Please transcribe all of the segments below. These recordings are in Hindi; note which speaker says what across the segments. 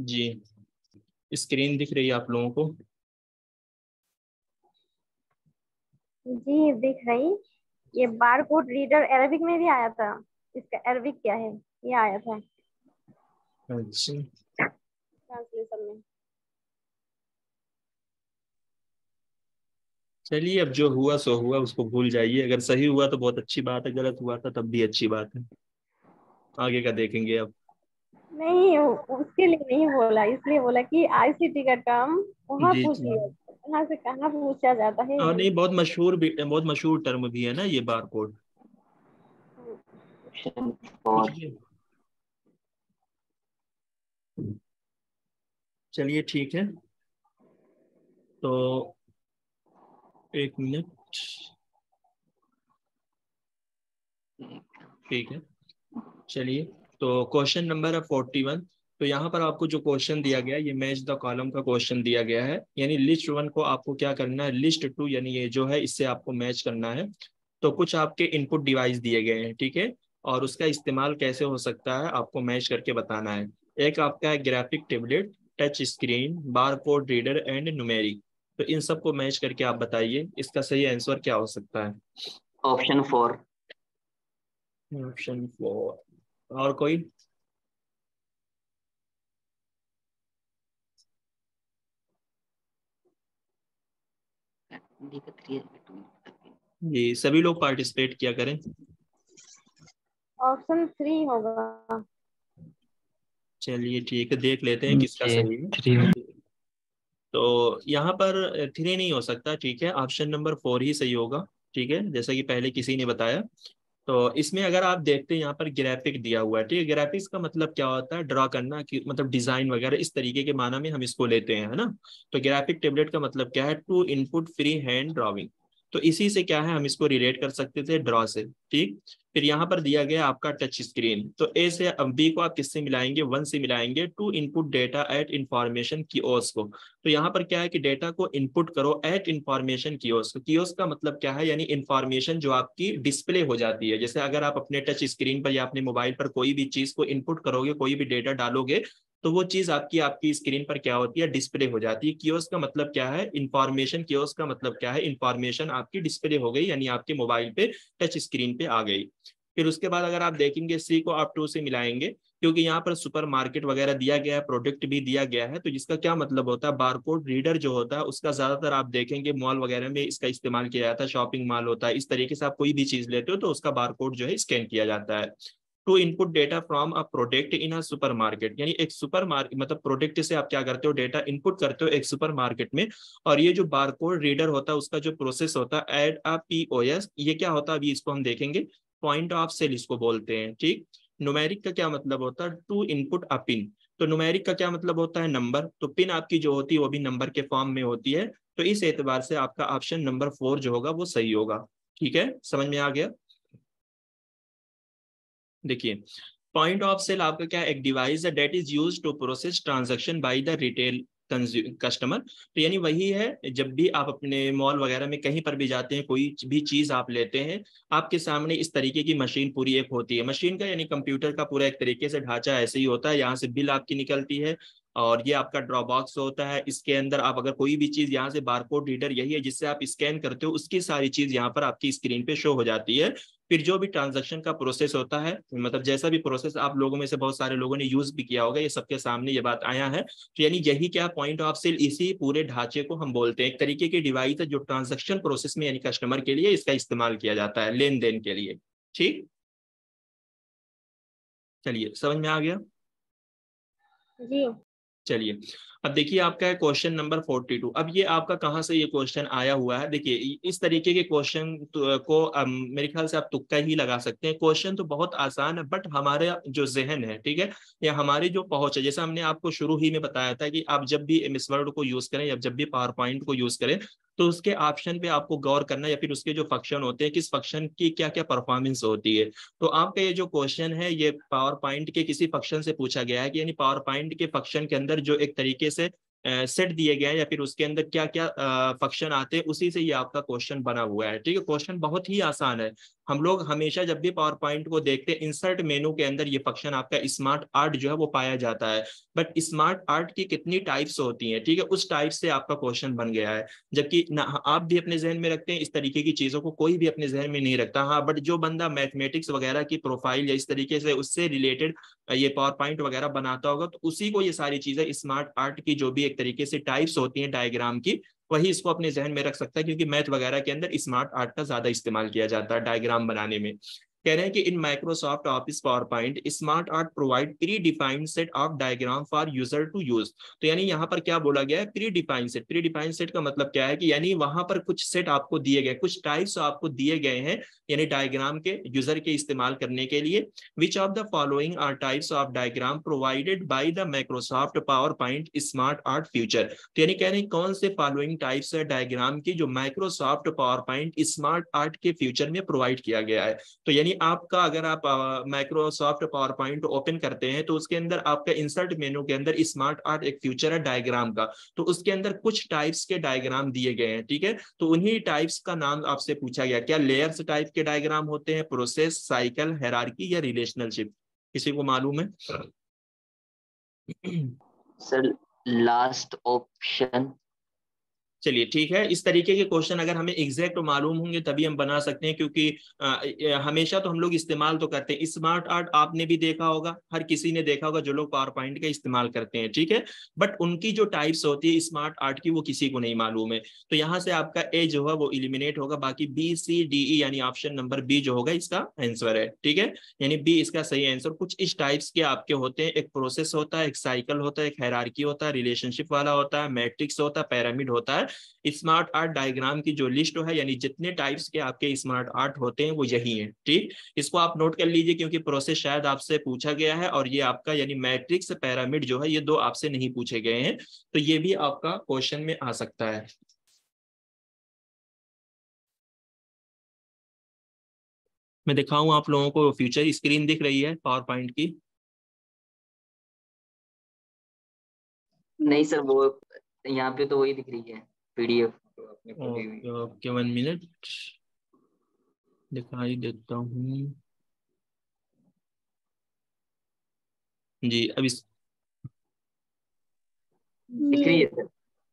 Speaker 1: जी, स्क्रीन दिख रही है आप लोगों को?
Speaker 2: जी दिख रही। ये बार कोड रीडर अरबिक में भी आया था, इसका अरबिक क्या है ये आया था
Speaker 1: अच्छा,
Speaker 2: ट्रांसलेशन में।
Speaker 1: चलिए अब जो हुआ सो हुआ, उसको भूल जाइए। अगर सही हुआ तो बहुत अच्छी बात है, गलत हुआ था तब भी अच्छी बात है। आगे का देखेंगे अब।
Speaker 2: नहीं उसके लिए नहीं बोला, इसलिए बोला कि आईसीटी का काम वहाँ
Speaker 1: जी जी।
Speaker 2: पूछिए, कहाँ से कहाँ पूछा जाता है।
Speaker 1: और नहीं, बहुत मशहूर भी, बहुत मशहूर टर्म भी है ना ये बार कोड।
Speaker 2: और
Speaker 1: चलिए ठीक है, तो एक मिनट। ठीक है, चलिए। तो क्वेश्चन नंबर है 41। तो यहाँ पर आपको जो क्वेश्चन दिया गया है, ये मैच द कॉलम का क्वेश्चन दिया गया है। यानी लिस्ट वन को आपको क्या करना है, लिस्ट टू यानी ये जो है इससे आपको मैच करना है। तो कुछ आपके इनपुट डिवाइस दिए गए हैं, ठीक है, और उसका इस्तेमाल कैसे हो सकता है आपको मैच करके बताना है। एक आपका है graphic tablet, touch screen, bar code reader and numeric. तो इन सबको मैच करके आप बताइए इसका सही आंसर क्या हो सकता है।
Speaker 3: ऑप्शन 4।
Speaker 1: ऑप्शन 4। और कोई? ये सभी लोग पार्टिसिपेट किया करें।
Speaker 2: ऑप्शन 3 होगा।
Speaker 1: चलिए ठीक है, देख लेते हैं किसका सही है।
Speaker 3: 3।
Speaker 1: तो यहाँ पर 3 नहीं हो सकता, ठीक है, ऑप्शन नंबर 4 ही सही होगा। ठीक है, जैसा कि पहले किसी ने बताया। तो इसमें अगर आप देखते हैं यहाँ पर ग्राफिक दिया हुआ है, ठीक है। ग्राफिक्स का मतलब क्या होता है, ड्रा करना, कि मतलब डिजाइन वगैरह इस तरीके के माना में हम इसको लेते हैं, है ना। तो ग्राफिक टेबलेट का मतलब क्या है, to input free hand drawing. तो इसी से क्या है, हम इसको रिलेट कर सकते थे ड्रॉ से, ठीक। फिर यहाँ पर दिया गया आपका टच स्क्रीन, तो ए से अब बी को आप किससे मिलाएंगे, 1 से मिलाएंगे, to input data at information kiosk को। तो यहाँ पर क्या है कि डेटा को इनपुट करो एट इंफॉर्मेशन कियोस्क। कियोस्क का मतलब क्या है, यानी इंफॉर्मेशन जो आपकी डिस्प्ले हो जाती है। जैसे अगर आप अपने टच स्क्रीन पर या अपने मोबाइल पर कोई भी चीज को इनपुट करोगे, कोई भी डेटा डालोगे, तो वो चीज आपकी आपकी स्क्रीन पर क्या होती है, डिस्प्ले हो जाती है। कियोस्क का मतलब क्या है, इंफॉर्मेशन। कियोस्क का मतलब क्या है, इंफॉर्मेशन आपकी डिस्प्ले हो गई, यानी आपके मोबाइल पे टच स्क्रीन पे आ गई। फिर उसके बाद अगर आप देखेंगे सी को आप 2 से मिलाएंगे, क्योंकि यहाँ पर सुपर मार्केट वगैरह दिया गया है, प्रोडक्ट भी दिया गया है, तो जिसका क्या मतलब होता है, बारकोड रीडर जो होता है उसका ज्यादातर आप देखेंगे मॉल वगैरह में इसका इस्तेमाल किया जाता है। शॉपिंग मॉल होता है, इस तरीके से आप कोई भी चीज लेते हो तो उसका बारकोड जो है स्कैन किया जाता है। To input data from a product in a supermarket, यानी एक सुपर मार्केट मतलब प्रोडक्ट से आप क्या करते हो, डेटा इनपुट करते हो एक सुपर मार्केट में। और ये जो बारकोड रीडर होता है उसका जो प्रोसेस होता है एड अ पीओएस, ये क्या होता है अभी इसको हम देखेंगे। पॉइंट ऑफ सेल इसको बोलते हैं, ठीक। न्यूमेरिक का क्या मतलब होता है, टू इनपुट अ पिन। तो न्यूमेरिक का क्या मतलब होता है, नंबर। तो पिन आपकी जो होती है वो भी नंबर के फॉर्म में होती है। तो इस एतबार से आपका ऑप्शन नंबर 4 जो होगा वो सही होगा। ठीक है, समझ में आ गया। देखिए, पॉइंट ऑफ सेल आपका क्या है, एक डिवाइस है that is use to process transaction by the retail customer. तो यानी वही है, जब भी आप अपने मॉल वगैरह में कहीं पर भी जाते हैं, कोई भी चीज आप लेते हैं, आपके सामने इस तरीके की मशीन पूरी एक होती है। मशीन का यानी कंप्यूटर का पूरा एक तरीके से ढांचा ऐसे ही होता है। यहाँ से बिल आपकी निकलती है, और ये आपका ड्रॉप बॉक्स होता है। इसके अंदर आप अगर कोई भी चीज, यहाँ से बारकोड रीडर यही है जिससे आप स्कैन करते हो, उसकी सारी चीज यहाँ पर आपकी स्क्रीन पे शो हो जाती है। फिर जो भी ट्रांजैक्शन का प्रोसेस होता है, मतलब जैसा भी प्रोसेस आप लोगों में से बहुत सारे लोगों ने यूज भी किया होगा, ये सबके सामने ये बात आया है। तो यानी यही क्या, पॉइंट ऑफ सेल, इसी पूरे ढांचे को हम बोलते हैं। एक तरीके की डिवाइस है जो ट्रांजैक्शन प्रोसेस में यानी कस्टमर के लिए इसका इस्तेमाल किया जाता है, लेन देन के लिए, ठीक। चलिए, समझ में आ गया।
Speaker 2: जी
Speaker 1: चलिए, अब देखिए आपका है क्वेश्चन नंबर 42। अब ये आपका कहाँ से ये क्वेश्चन आया हुआ है, देखिए इस तरीके के क्वेश्चन को मेरे ख्याल से आप तुक्का ही लगा सकते हैं। क्वेश्चन तो बहुत आसान है, बट हमारे जो जहन है, ठीक है, या हमारी जो पहुंच है, जैसा हमने आपको शुरू ही में बताया था कि आप जब भी एमएस वर्ड को यूज करें या जब भी पावर पॉइंट को यूज करें, तो उसके ऑप्शन पे आपको गौर करना, या फिर उसके जो फंक्शन होते हैं, किस फंक्शन की क्या क्या परफॉर्मेंस होती है। तो आपका ये जो क्वेश्चन है ये पावर पॉइंट के किसी फंक्शन से पूछा गया है, कि यानी पावर पॉइंट के फंक्शन के अंदर जो एक तरीके से सेट दिए गए हैं, या फिर उसके अंदर क्या क्या फंक्शन आते हैं, उसी से ये आपका क्वेश्चन बना हुआ है, ठीक है। क्वेश्चन बहुत ही आसान है, हम लोग हमेशा जब भी पावर पॉइंट को देखते हैं इंसर्ट मेनू के अंदर ये फंक्शन आपका स्मार्ट आर्ट जो है वो पाया जाता है, बट स्मार्ट आर्ट की कितनी टाइप्स होती हैं, ठीक है, उस टाइप से आपका क्वेश्चन बन गया है। जबकि ना आप भी अपने जहन में रखते हैं, इस तरीके की चीजों को कोई भी अपने जहन में नहीं रखता। हाँ, बट जो बंदा मैथमेटिक्स वगैरह की प्रोफाइल या इस तरीके से उससे रिलेटेड ये पावर पॉइंट वगैरह बनाता होगा तो उसी को ये सारी चीजें स्मार्ट आर्ट की जो भी एक तरीके से टाइप्स होती हैं डायग्राम की, वही इसको अपने जहन में रख सकता है, क्योंकि मैथ वगैरह के अंदर स्मार्ट आर्ट का ज्यादा इस्तेमाल किया जाता है डायग्राम बनाने में। कह रहे हैं कि in Microsoft Office PowerPoint SmartArt provide predefined set of diagram for user to use. तो यानी यहाँ पर क्या बोला गया है, predefined set. Predefined set का मतलब क्या है कि यानी वहां पर कुछ सेट आपको दिए गए, कुछ टाइप्स आपको दिए गए हैं, यानी डायग्राम के यूजर के इस्तेमाल करने के लिए। Which of the following are types of diagram provided by the Microsoft PowerPoint SmartArt future. तो यानी कह रहे हैं कौन से फॉलोइंग टाइप्स है डायग्राम की जो Microsoft PowerPoint smart art के फ्यूचर में प्रोवाइड किया गया है। तो यानी आपका अगर आप माइक्रोसॉफ्ट पावर पॉइंट ओपन करते हैं तो उसके अंदर आपका इंसर्ट मेनू के अंदर स्मार्ट आर्ट एक फ्यूचर है डायग्राम का, तो उसके अंदर कुछ टाइप्स के डायग्राम दिए गए हैं, ठीक है। तो उन्हीं टाइप्स का नाम आपसे पूछा गया, क्या लेयर्स टाइप के डायग्राम होते हैं, प्रोसेस, साइकिल, हायरार्की या रिलेशनशिप? किसी को मालूम है?
Speaker 3: Sir last option.
Speaker 1: चलिए ठीक है, इस तरीके के क्वेश्चन अगर हमें एग्जैक्ट मालूम होंगे तभी हम बना सकते हैं, क्योंकि हमेशा तो हम लोग इस्तेमाल तो करते हैं स्मार्ट आर्ट, आपने भी देखा होगा, हर किसी ने देखा होगा जो लोग पावर पॉइंट का इस्तेमाल करते हैं, ठीक है। बट उनकी जो टाइप्स होती है स्मार्ट आर्ट की वो किसी को नहीं मालूम है। तो यहाँ से आपका ए जो है वो इलिमिनेट होगा, बाकी बी सी डी ई यानी ऑप्शन नंबर बी जो होगा इसका आंसर है, ठीक है। यानी बी इसका सही आंसर। कुछ इस टाइप्स के आपके होते हैं, एक प्रोसेस होता है, एक साइकिल होता है, एक हायरार्की होता है, रिलेशनशिप वाला होता है, मैट्रिक्स होता है, पिरामिड होता है। स्मार्ट आर्ट डायग्राम की जो लिस्ट है, यानी जितने टाइप्स के आपके स्मार्ट आर्ट होते हैं वो यही है, ठीक। इसको आप नोट कर लीजिए क्योंकि प्रोसेस शायद आपसे पूछा गया है, और ये आपका यानी मैट्रिक्स पिरामिड जो है ये दो आपसे नहीं पूछे गए हैं, तो ये भी आपका क्वेश्चन में आ सकता है। मैं दिखाऊं आप लोगों को, फ्यूचर स्क्रीन दिख रही है पावर पॉइंट की?
Speaker 3: नहीं सर, वो यहाँ पे तो वही दिख रही है, पीडीएफ तो आपने खोली हुई।
Speaker 1: ओके ओके, 1 मिनट दिखाई देता हूँ जी। अब इस
Speaker 3: दिख रही है सर,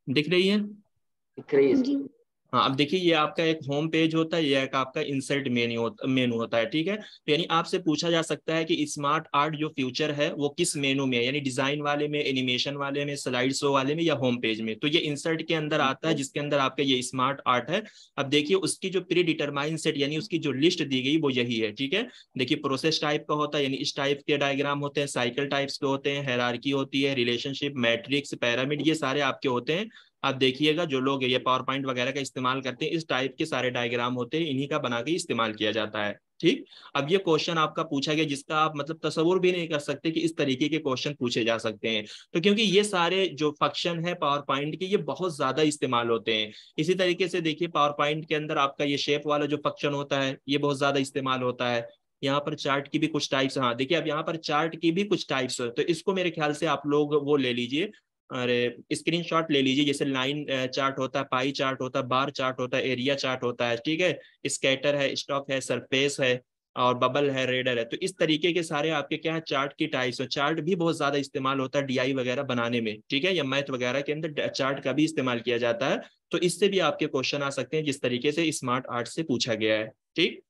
Speaker 1: दिख रही है?
Speaker 3: दिख रही है सर।
Speaker 1: हाँ, अब देखिए ये आपका एक होम पेज होता है, ये एक आपका इंसर्ट मेनू होता है, ठीक है। तो यानी आपसे पूछा जा सकता है कि स्मार्ट आर्ट जो फ्यूचर है वो किस मेनू में है, यानी डिजाइन वाले में, एनिमेशन वाले में, स्लाइड शो वाले में, या होम पेज में। तो ये इंसर्ट के अंदर आता है जिसके अंदर आपका ये स्मार्ट आर्ट है। अब देखिए उसकी जो प्री डिटरमाइन सेट यानी उसकी जो लिस्ट दी गई वो यही है, ठीक है। देखिए प्रोसेस टाइप का होता है, यानी इस टाइप के डायग्राम होते हैं, साइकिल टाइप्स के होते हैं, हायरार्की होती है, रिलेशनशिप, मैट्रिक्स, पिरामिड, ये सारे आपके होते हैं। आप देखिएगा जो लोग ये पावर पॉइंट वगैरह का इस्तेमाल करते हैं इस टाइप के सारे डायग्राम होते हैं, इन्हीं का बना के इस्तेमाल किया जाता है, ठीक। अब ये क्वेश्चन आपका पूछा गया जिसका आप मतलब तस्वुर भी नहीं कर सकते कि इस तरीके के क्वेश्चन पूछे जा सकते हैं। तो क्योंकि ये सारे जो फंक्शन है पावर पॉइंट के ये बहुत ज्यादा इस्तेमाल होते हैं। इसी तरीके से देखिए पावर पॉइंट के अंदर आपका ये शेप वाला जो फंक्शन होता है ये बहुत ज्यादा इस्तेमाल होता है। यहाँ पर चार्ट की भी कुछ टाइप्स, हाँ देखिए अब यहाँ पर चार्ट की भी कुछ टाइप्स है, तो इसको मेरे ख्याल से आप लोग वो ले लीजिए, अरे स्क्रीनशॉट ले लीजिए। जैसे लाइन चार्ट होता है, पाई चार्ट होता है, बार चार्ट होता है, एरिया चार्ट होता है, ठीक है, स्कैटर है, स्टॉक है, सरफेस है, और बबल है, रेडर है। तो इस तरीके के सारे आपके क्या है चार्ट की टाइप्स है। चार्ट भी बहुत ज्यादा इस्तेमाल होता है डीआई वगैरह बनाने में, ठीक है, या मैथ वगैरह के अंदर चार्ट का भी इस्तेमाल किया जाता है। तो इससे भी आपके क्वेश्चन आ सकते हैं जिस तरीके से स्मार्ट आर्ट से पूछा गया है, ठीक।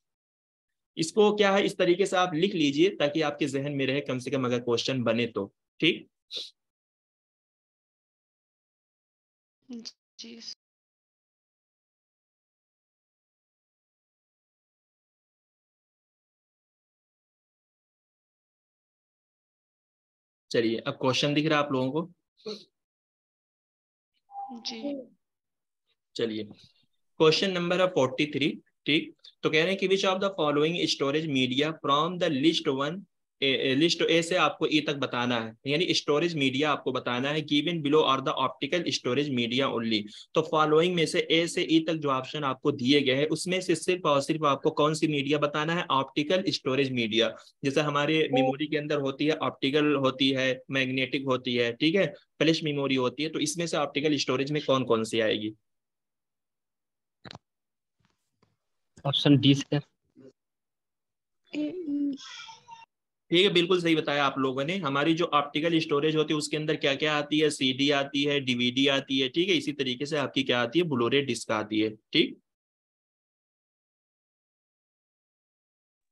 Speaker 1: इसको क्या है इस तरीके से आप लिख लीजिए ताकि आपके जहन में रहे कम से कम अगर क्वेश्चन बने तो, ठीक।
Speaker 4: जी।
Speaker 1: चलिए अब क्वेश्चन दिख रहा है आप लोगों को?
Speaker 4: जी।
Speaker 1: चलिए क्वेश्चन नंबर है 43, ठीक। तो कह रहे हैं कि विच of the following storage media from the list one, list A से आपको ई तक बताना है, यानी स्टोरेज मीडिया आपको बताना है, गिवन बिलो और the optical storage media only. तो फॉलोइंग में से ए से ई तक जो ऑप्शन आपको दिए गए हैं उसमें से सिर्फ और सिर्फ आपको कौन सी मीडिया बताना है, ऑप्टिकल स्टोरेज मीडिया। जैसे हमारे मेमोरी के अंदर होती है ऑप्टिकल होती है, मैग्नेटिक होती है, ठीक है, फ्लैश मेमोरी होती है, तो इसमें से ऑप्टिकल स्टोरेज में कौन कौन सी आएगी?
Speaker 5: Option D sir.
Speaker 1: ठीक है, बिल्कुल सही बताया आप लोगों ने। हमारी जो ऑप्टिकल स्टोरेज होती है उसके अंदर क्या क्या आती है, सीडी आती है, डीवीडी आती है, ठीक है। इसी तरीके से आपकी क्या आती है, ब्लूरे डिस्क आती है, ठीक।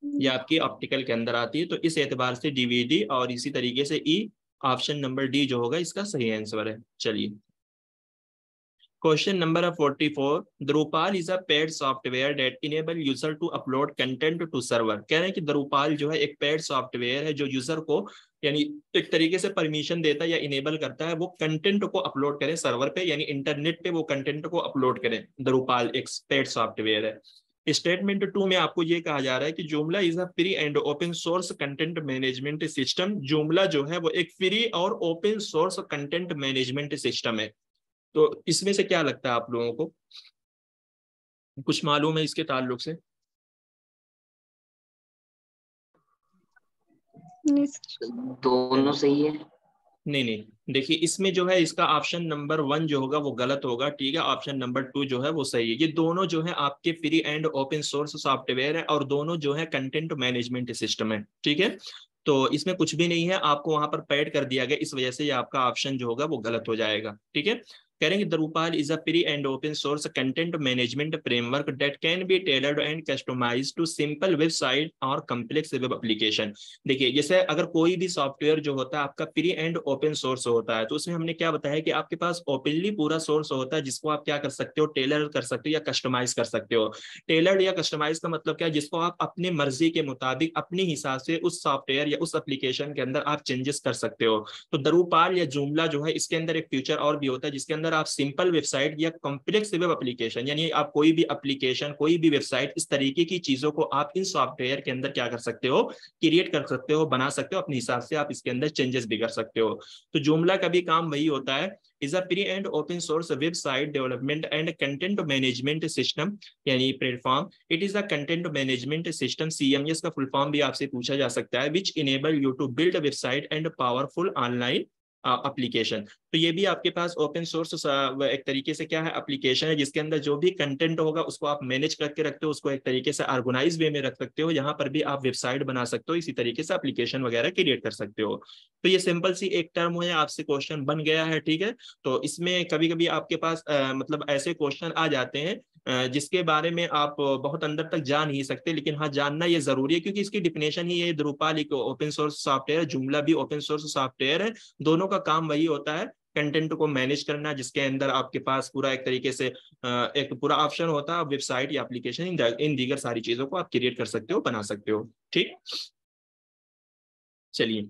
Speaker 1: ये आपकी ऑप्टिकल के अंदर आती है। तो इस एतबार से डीवीडी और इसी तरीके से ई, ऑप्शन नंबर डी जो होगा इसका सही आंसर है। चलिए, question number 44, Drupal is a paid software that enable user to upload content to server। कह रहे हैं कि Drupal जो है एक पेड सॉफ्टवेयर है जो यूजर को यानी एक तरीके से परमिशन देता है या इनेबल करता है वो कंटेंट को अपलोड करें सर्वर पे, यानी इंटरनेट पे वो कंटेंट को अपलोड करें। Drupal एक पेड सॉफ्टवेयर है। स्टेटमेंट 2 में आपको ये कहा जा रहा है कि Joomla is a free and open source content management system. Joomla जो है वो एक फ्री और open source content management system है। तो इसमें से क्या लगता है आप लोगों को, कुछ मालूम है इसके ताल्लुक से?
Speaker 3: दोनों सही है।
Speaker 1: नहीं नहीं, देखिए इसमें जो है इसका ऑप्शन नंबर 1 जो होगा वो गलत होगा, ठीक है। ऑप्शन नंबर 2 जो है वो सही है। ये दोनों जो है आपके free and open source software है और दोनों जो है कंटेंट मैनेजमेंट सिस्टम है, ठीक है। तो इसमें कुछ भी नहीं है, आपको वहां पर पैड कर दिया गया, इस वजह से ये आपका ऑप्शन जो होगा वो गलत हो जाएगा, ठीक है। कह रहे हैं कि Drupal is a free and open source content management framework that can be tailored and customized to simple website और complex web application। देखिए, जैसे अगर कोई भी सॉफ्टवेयर जो होता है आपका फ्री एंड ओपन सोर्स होता है तो उसमें हमने क्या बताया कि आपके पास ओपनली पूरा सोर्स होता है जिसको आप क्या कर सकते हो, टेलर कर सकते हो या कस्टमाइज कर सकते हो। टेलर्ड या कस्टमाइज का मतलब क्या है, जिसको आप अपनी मर्जी के मुताबिक अपने हिसाब से उस सॉफ्टवेयर या उस एप्लीकेशन के अंदर आप चेंजेस कर सकते हो। तो Drupal या Joomla जो है इसके अंदर एक फीचर और भी होता है जिसके अंदर आप सिंपल वेबसाइट या कॉम्प्लेक्स वेब एप्लीकेशन, यानी आप कोई भी एप्लीकेशन कोई भी वेबसाइट इस तरीके की चीजों को आप इन सॉफ्टवेयर के अंदर क्या कर सकते हो, क्रिएट कर सकते हो, बना सकते हो, अपने हिसाब से आप इसके अंदर चेंजेस भी कर सकते हो। तो Joomla का भी काम वही होता है, is a free and open source website development and content management system, यानी platform. It is a content management system, CMS का फुल फॉर्म भी आपसे पूछा जा सकता है, which enable you to build website and powerful online application. तो ये भी आपके पास ओपन सोर्स एक तरीके से क्या है, एप्लीकेशन है जिसके अंदर जो भी कंटेंट होगा उसको आप मैनेज करके रखते हो, उसको एक तरीके से ऑर्गेनाइज वे में रख सकते हो। यहाँ पर भी आप वेबसाइट बना सकते हो, इसी तरीके से एप्लीकेशन वगैरह क्रिएट कर सकते हो। तो ये सिंपल सी एक टर्म है, आपसे क्वेश्चन बन गया है, ठीक है। तो इसमें कभी कभी आपके पास मतलब ऐसे क्वेश्चन आ जाते हैं जिसके बारे में आप बहुत अंदर तक जा नहीं सकते, लेकिन हाँ जानना ये जरूरी है क्योंकि इसकी डिफिनेशन ही है। Drupal एक ओपन सोर्स सॉफ्टवेयर है, Joomla भी ओपन सोर्स सॉफ्टवेयर है, दोनों का काम वही होता है कंटेंट को मैनेज करना, जिसके अंदर आपके पास पूरा एक तरीके से एक पूरा ऑप्शन होता है, वेबसाइट या एप्लीकेशन इन दीगर सारी चीजों को आप क्रिएट कर सकते हो, बना सकते हो, ठीक। चलिए,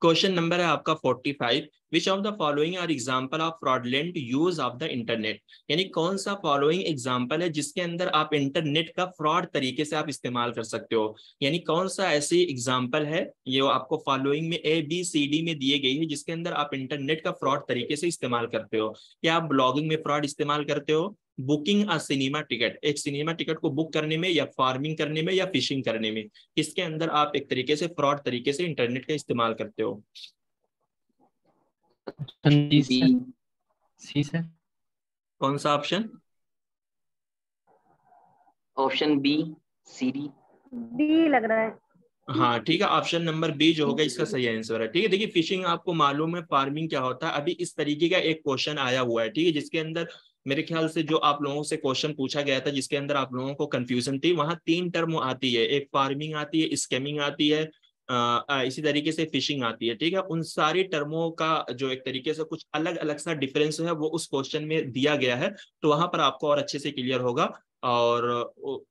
Speaker 1: क्वेश्चन नंबर है आपका 45, which of the following are example of fraudulent use of the internet. यानी कौन सा फॉलोइंग एग्जाम्पल है जिसके अंदर आप इंटरनेट का फ्रॉड तरीके से आप इस्तेमाल कर सकते हो, यानी कौन सा ऐसी एग्जाम्पल है ये आपको फॉलोइंग में ABCD में दिए गई है जिसके अंदर आप इंटरनेट का फ्रॉड तरीके से इस्तेमाल करते हो। क्या आप ब्लॉगिंग में फ्रॉड इस्तेमाल करते हो, बुकिंग अ सिनेमा टिकट, एक सिनेमा टिकट को बुक करने में, या फार्मिंग करने में, या फिशिंग करने में, इसके अंदर आप एक तरीके से फ्रॉड तरीके से इंटरनेट का इस्तेमाल करते हो।
Speaker 4: C sir.
Speaker 1: कौन सा option?
Speaker 3: Option B, CD.
Speaker 2: B लग रहा है।
Speaker 1: हाँ ठीक है, ऑप्शन नंबर बी जो होगा इसका सही आंसर है, ठीक है। देखिए, फिशिंग आपको मालूम है, फार्मिंग क्या होता है, अभी इस तरीके का एक क्वेश्चन आया हुआ है, ठीक है, जिसके अंदर मेरे ख्याल से जो आप लोगों से क्वेश्चन पूछा गया था जिसके अंदर आप लोगों को कंफ्यूजन थी, वहां 3 टर्म आती है, एक फार्मिंग आती है, स्कैमिंग आती है, इसी तरीके से फिशिंग आती है, ठीक है। उन सारी टर्मों का जो एक तरीके से कुछ अलग अलग सा डिफरेंस है वो उस क्वेश्चन में दिया गया है, तो वहां पर आपको और अच्छे से क्लियर होगा। और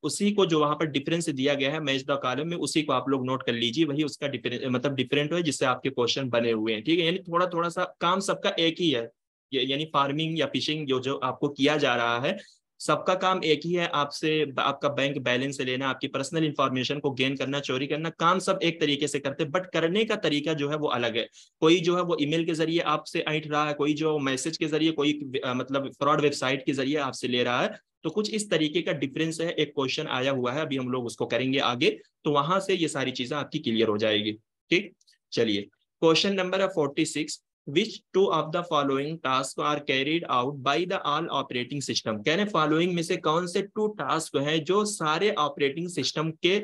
Speaker 1: उसी को जो वहां पर डिफरेंस दिया गया है मैच द कॉलम में, उसी को आप लोग नोट कर लीजिए, वही उसका मतलब डिफरेंट है जिससे आपके क्वेश्चन बने हुए हैं, ठीक है। यानी थोड़ा थोड़ा सा काम सबका एक ही है, यानी फार्मिंग या फिशिंग जो जो आपको किया जा रहा है सबका काम एक ही है, आपसे आपका बैंक बैलेंस लेना, आपकी पर्सनल इंफॉर्मेशन को गेन करना, चोरी करना, काम सब एक तरीके से करते हैं, बट करने का तरीका जो है वो अलग है। कोई जो है वो ईमेल के जरिए आपसे ऐंठ रहा है, कोई जो मैसेज के जरिए, कोई मतलब फ्रॉड वेबसाइट के जरिए आपसे ले रहा है, तो कुछ इस तरीके का डिफरेंस है। एक क्वेश्चन आया हुआ है, अभी हम लोग उसको करेंगे आगे, तो वहां से ये सारी चीजें आपकी क्लियर हो जाएगी, ठीक। चलिए, क्वेश्चन नंबर है 46, which two of the following task are carried out by the all operating system. कह रहे हैं फॉलोइंग में से कौन से 2 टास्क है जो सारे ऑपरेटिंग सिस्टम के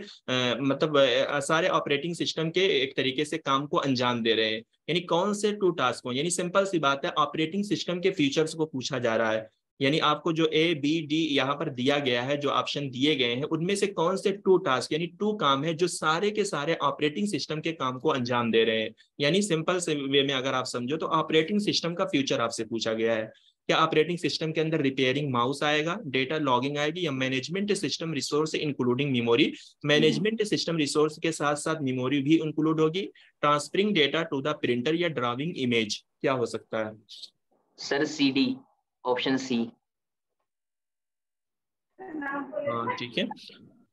Speaker 1: सारे ऑपरेटिंग सिस्टम के एक तरीके से काम को अंजाम दे रहे हैं। यानी कौन से 2 टास्क हो, यानी सिंपल सी बात है, ऑपरेटिंग सिस्टम के फीचर्स को पूछा जा रहा है। यानी आपको जो ए बी डी यहाँ पर दिया गया है, जो ऑप्शन दिए गए हैं, उनमें से कौन से 2 टास्क यानी 2 काम है जो सारे के सारे ऑपरेटिंग सिस्टम के काम को अंजाम दे रहे हैं। यानी सिंपल से वे में अगर आप समझो तो ऑपरेटिंग सिस्टम का फ्यूचर आपसे पूछा गया है। क्या ऑपरेटिंग सिस्टम के अंदर रिपेयरिंग माउस आएगा, डेटा लॉगिंग आएगी, या management system resource including memory. Management system resource के साथ साथ मेमोरी भी इंक्लूड होगी। Transferring data to the printer या ड्राइविंग इमेज। क्या हो सकता है
Speaker 3: सर? CD, option C।
Speaker 1: हाँ ठीक है,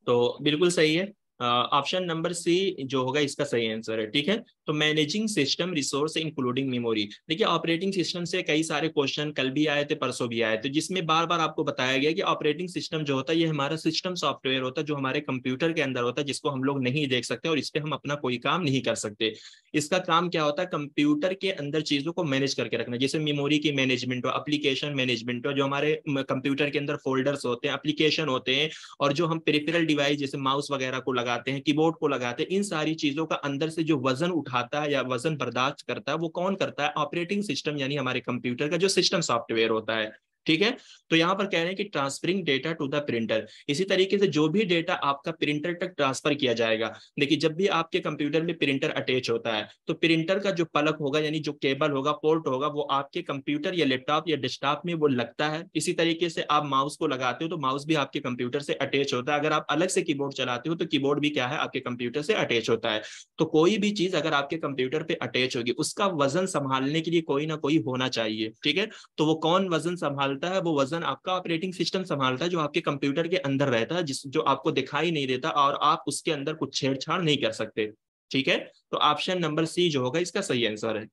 Speaker 1: तो बिल्कुल सही है। ऑप्शन नंबर सी जो होगा इसका सही आंसर है। ठीक है, तो managing system resource including memory. देखिए ऑपरेटिंग सिस्टम से कई सारे क्वेश्चन कल भी आए थे, परसों भी आए थे, जिसमें बार बार आपको बताया गया कि ऑपरेटिंग सिस्टम जो होता है ये हमारा सिस्टम सॉफ्टवेयर होता है जो हमारे कंप्यूटर के अंदर होता है, जिसको हम लोग नहीं देख सकते और इस पर हम अपना कोई काम नहीं कर सकते। इसका काम क्या होता है, कंप्यूटर के अंदर चीजों को मैनेज करके रखना। जैसे मेमोरी की मैनेजमेंट हो, एप्लीकेशन मैनेजमेंट हो, जो हमारे कंप्यूटर के अंदर फोल्डर्स होते हैं, एप्लीकेशन होते हैं, और जो हम पेरिफेरल डिवाइस जैसे माउस वगैरह को लगाते हैं, कीबोर्ड को लगाते हैं, इन सारी चीजों का अंदर से जो वजन उठाता है या वजन बर्दाश्त करता है वो कौन करता है, ऑपरेटिंग सिस्टम यानी हमारे कंप्यूटर का जो सिस्टम सॉफ्टवेयर होता है। ठीक है, तो यहां पर कह रहे हैं कि transferring data to the printer. इसी तरीके से जो भी डेटा आपका प्रिंटर तक ट्रांसफर किया जाएगा। देखिए जब भी आपके कंप्यूटर में प्रिंटर अटैच होता है तो प्रिंटर का जो पलक होगा यानी जो केबल होगा, पोर्ट होगा, वो आपके कंप्यूटर या लैपटॉप या डेस्कटॉप में वो लगता है। इसी तरीके से आप माउस को लगाते हो तो माउस भी आपके कंप्यूटर से अटैच होता है। अगर आप अलग से कीबोर्ड चलाते हो तो कीबोर्ड भी क्या है, आपके कंप्यूटर से अटैच होता है। तो कोई भी चीज अगर आपके कंप्यूटर पे अटैच होगी उसका वजन संभालने के लिए कोई ना कोई होना चाहिए। ठीक है, तो वो कौन वजन संभालता है, वो वजन आपका ऑपरेटिंग सिस्टम संभालता है, जो आपके कंप्यूटर के अंदर रहता है, जिस जो आपको दिखाई नहीं देता और आप उसके अंदर कुछ छेड़छाड़ नहीं कर सकते। ठीक है, तो ऑप्शन नंबर सी जो होगा इसका सही आंसर है।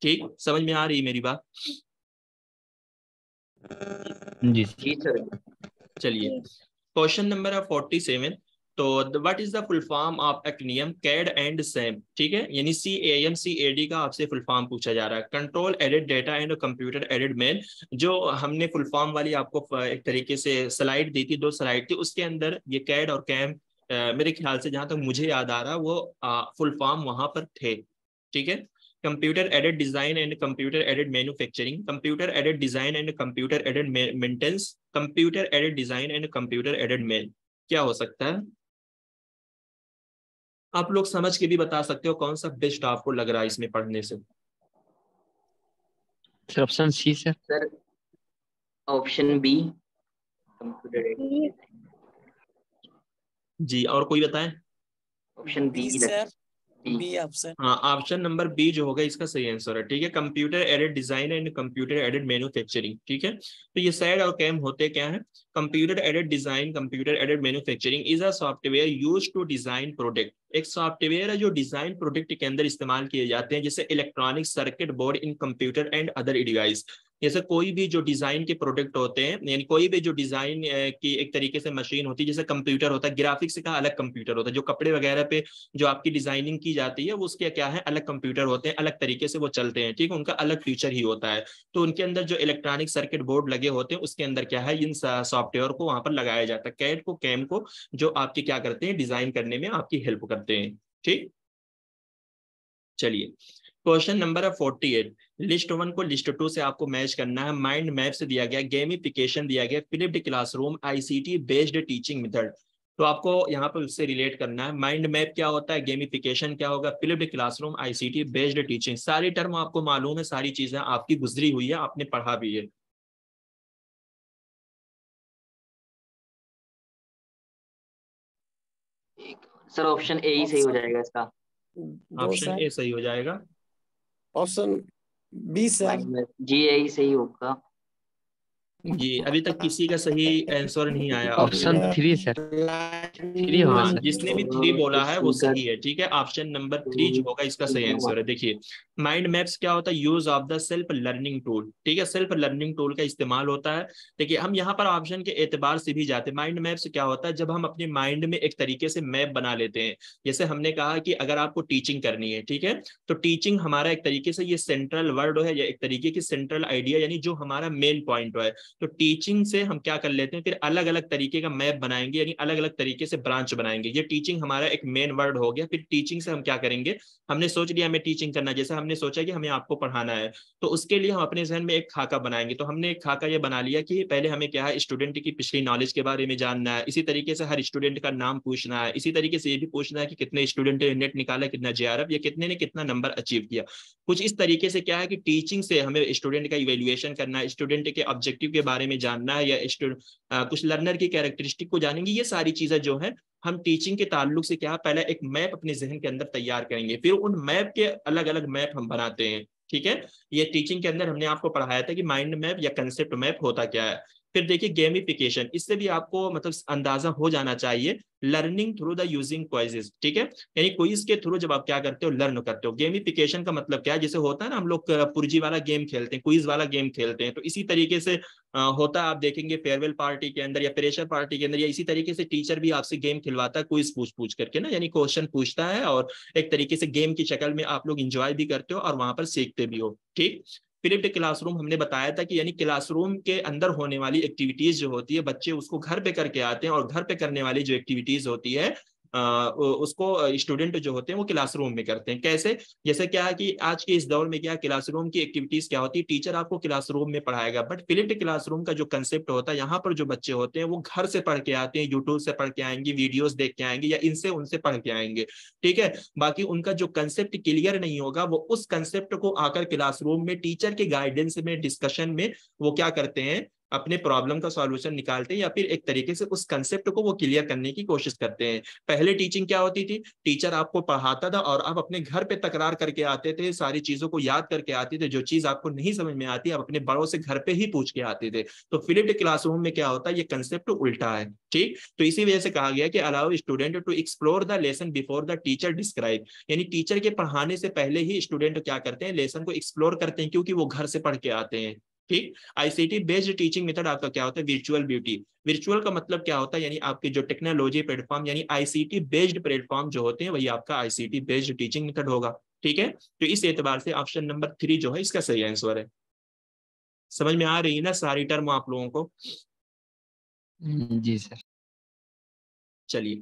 Speaker 1: ठीक, समझ में आ रही है मेरी बात?
Speaker 4: जी
Speaker 3: जी सर।
Speaker 1: चलिए, क्वेश्चन नंबर है 47। तो what is the full form of acronym CAD and CAM. ठीक है, यानी CAM CAD का आपसे फुल फॉर्म पूछा जा रहा है। Control aided data and computer aided man. जो हमने फुल फॉर्म वाली आपको एक तरीके से स्लाइड दी थी, 2 स्लाइड थी, उसके अंदर ये कैड और कैम मेरे ख्याल से जहां तक मुझे याद आ रहा वो फुल फॉर्म वहां पर थे। ठीक है, computer aided design and computer aided manufacturing, computer aided design and computer added maintenance, computer aided design and computer aided main. क्या हो सकता है? आप लोग समझ के भी बता सकते हो कौन सा बेस्ट आपको लग रहा है इसमें पढ़ने से।
Speaker 4: Sir option C sir.
Speaker 3: Sir option B, computer.
Speaker 1: जी, और कोई बताए?
Speaker 3: Option B
Speaker 5: sir,
Speaker 3: B.
Speaker 5: B option.
Speaker 1: हाँ, ऑप्शन नंबर बी जो होगा इसका सही आंसर है। ठीक है, computer aided design and computer aided manufacturing. ठीक है, तो ये सैड और कैम होते क्या है? Computer aided design computer aided manufacturing is a software used to design product. एक सॉफ्टवेयर है जो डिजाइन प्रोडक्ट के अंदर इस्तेमाल किए जाते हैं, जैसे electronic circuit board in computer and other device. जैसे कोई भी जो डिजाइन के प्रोडक्ट होते हैं, यानी कोई भी जो डिजाइन की एक तरीके से मशीन होती है, जैसे कंप्यूटर होता है, ग्राफिक्स का अलग कंप्यूटर होता है, जो कपड़े वगैरह पे जो आपकी डिजाइनिंग की जाती है वो उसके क्या है, अलग कंप्यूटर होते हैं, अलग तरीके से वो चलते हैं। ठीक है, उनका अलग फीचर ही होता है। तो उनके अंदर जो इलेक्ट्रॉनिक सर्किट बोर्ड लगे होते हैं उसके अंदर क्या है, इन सॉफ्टवेयर को वहां पर लगाया जाता है, कैड को कैम को, जो आपकी क्या करते हैं, डिजाइन करने में आपकी हेल्प करते हैं। ठीक, चलिए, क्वेश्चन नंबर है 48। लिस्ट 1 को लिस्ट 2 से आपको मैच करना है। माइंड मैप से दिया गया, गेमिफिकेशन दिया गया, flipped classroom, ICT based teaching method. तो आपको यहाँ पर उससे रिलेट करना है। माइंड मैप क्या होता है, गेमिफिकेशन क्या होगा, flipped classroom, ICT based teaching. सारी टर्म आपको मालूम है, सारी चीजें आपकी गुजरी हुई है, आपने पढ़ा भी है।
Speaker 3: सर ऑप्शन ए ही सही हो जाएगा इसका।
Speaker 1: ऑप्शन ए सही हो जाएगा।
Speaker 5: Option B sir.
Speaker 3: जी ए ही सही होगा।
Speaker 1: जी, अभी तक किसी का सही आंसर नहीं आया।
Speaker 4: ऑप्शन 3 सर, 3 होगा
Speaker 1: हाँ,
Speaker 4: सर।
Speaker 1: जिसने भी 3 बोला है वो सही है, ठीक है। ऑप्शन नंबर 3 जो होगा इसका सही आंसर है। देखिए, माइंड मैप्स क्या होता है? Use of the self learning tool, ठीक है, सेल्फ लर्निंग टूल का इस्तेमाल होता है। देखिए, हम यहाँ पर ऑप्शन के एतबार से भी जाते हैं। माइंड मैप्स क्या होता है? जब हम अपने माइंड में एक तरीके से मैप बना लेते हैं। जैसे हमने कहा कि अगर आपको टीचिंग करनी है, ठीक है, तो टीचिंग हमारा एक तरीके से ये सेंट्रल वर्ड है या एक तरीके की सेंट्रल आइडिया, यानी जो हमारा मेन पॉइंट है। तो टीचिंग से हम क्या कर लेते हैं, फिर अलग अलग तरीके का मैप बनाएंगे, यानी अलग अलग तरीके से ब्रांच बनाएंगे। ये टीचिंग हमारा एक मेन वर्ड हो गया। फिर टीचिंग से हम क्या करेंगे, हमने सोच लिया हमें टीचिंग करना है, जैसे हमने सोचा कि हमें आपको पढ़ाना है, तो उसके लिए हम अपने जहन में एक खाका बनाएंगे। तो हमने एक खाका ये बना लिया कि पहले हमें क्या है, स्टूडेंट की पिछली नॉलेज के बारे में जानना है, इसी तरीके से हर स्टूडेंट का नाम पूछना है, इसी तरीके से ये भी पूछना है कि कितने स्टूडेंट ने नेट निकाला, कितना जेआरएफ, या कितने ने कितना नंबर अचीव किया। कुछ इस तरीके से क्या है कि टीचिंग से हमें स्टूडेंट का इवेल्युएशन करना है, स्टूडेंट के ऑब्जेक्टिव के बारे में जानना है, या कुछ लर्नर की कैरेक्टरिस्टिक को जानेंगे। ये सारी चीजें जो है हम टीचिंग के ताल्लुक से क्या, पहले एक मैप अपने जहन के अंदर तैयार करेंगे, फिर उन मैप के अलग अलग मैप हम बनाते हैं, ठीक है। ये टीचिंग के अंदर हमने आपको पढ़ाया था कि माइंड मैप या कंसेप्ट मैप होता क्या है। फिर देखिए गेमिफिकेशन, इससे भी आपको मतलब अंदाजा हो जाना चाहिए। Learning through the using quizzes, ठीक है, यानी क्विज के थ्रू जब आप क्या करते हो, लर्न करते हो। गेमिफिकेशन का मतलब क्या है, जैसे होता है ना हम लोग पुर्जी वाला गेम खेलते हैं, क्विज वाला गेम खेलते हैं, तो इसी तरीके से होता है। आप देखेंगे फेयरवेल पार्टी के अंदर या प्रेशर पार्टी के अंदर, या इसी तरीके से टीचर भी आपसे गेम खिलवाता है, क्विज पूछ पूछ करके ना, यानी क्वेश्चन पूछता है, और एक तरीके से गेम की शक्ल में आप लोग इंजॉय भी करते हो और वहां पर सीखते भी हो, ठीक। फ्लिप्ड क्लासरूम हमने बताया था कि यानी क्लासरूम के अंदर होने वाली एक्टिविटीज जो होती है, बच्चे उसको घर पे करके आते हैं, और घर पे करने वाली जो एक्टिविटीज होती है उसको स्टूडेंट जो होते हैं वो क्लासरूम में करते हैं। कैसे? जैसे क्या है कि आज के इस दौर में क्या क्लासरूम की एक्टिविटीज क्या होती है, टीचर आपको क्लासरूम में पढ़ाएगा, बट फ्लिप्ड क्लासरूम का जो कंसेप्ट होता है, यहाँ पर जो बच्चे होते हैं वो घर से पढ़ के आते हैं, यूट्यूब से पढ़ के आएंगे, वीडियोस देख के आएंगे, या इनसे उनसे पढ़ के आएंगे, ठीक है। बाकी उनका जो कंसेप्ट क्लियर नहीं होगा, वो उस कंसेप्ट को आकर क्लासरूम में टीचर के गाइडेंस में, डिस्कशन में वो क्या करते हैं, अपने प्रॉब्लम का सॉल्यूशन निकालते हैं, या फिर एक तरीके से उस कंसेप्ट को वो क्लियर करने की कोशिश करते हैं। पहले टीचिंग क्या होती थी, टीचर आपको पढ़ाता था और आप अपने घर पे तकरार करके आते थे, सारी चीजों को याद करके आते थे, जो चीज आपको नहीं समझ में आती आप अपने बड़ों से घर पे ही पूछ के आते थे। तो फ्लिप्ड क्लासरूम में क्या होता है, ये कंसेप्ट उल्टा है, ठीक। तो इसी वजह से कहा गया कि allow student to explore the lesson before the teacher describe, यानी टीचर के पढ़ाने से पहले ही स्टूडेंट क्या करते हैं, लेसन को एक्सप्लोर करते हैं, क्योंकि वो घर से पढ़ के आते हैं, ठीक। आईसीटी बेस्ड टीचिंग मेथड आपका क्या होता है, वर्चुअल ब्यूटी। वर्चुअल का मतलब क्या होता है, यानी आपके जो टेक्नोलॉजी प्लेटफॉर्म, यानी आईसीटी बेस्ड प्लेटफॉर्म जो होते हैं, वही आपका आईसीटी बेस्ड टीचिंग मेथड होगा, ठीक है। तो इस एतबार से ऑप्शन नंबर 3 जो है इसका सही आंसर है। समझ में आ रही है ना सारी टर्म आप लोगों को?
Speaker 4: जी सर।
Speaker 1: चलिए,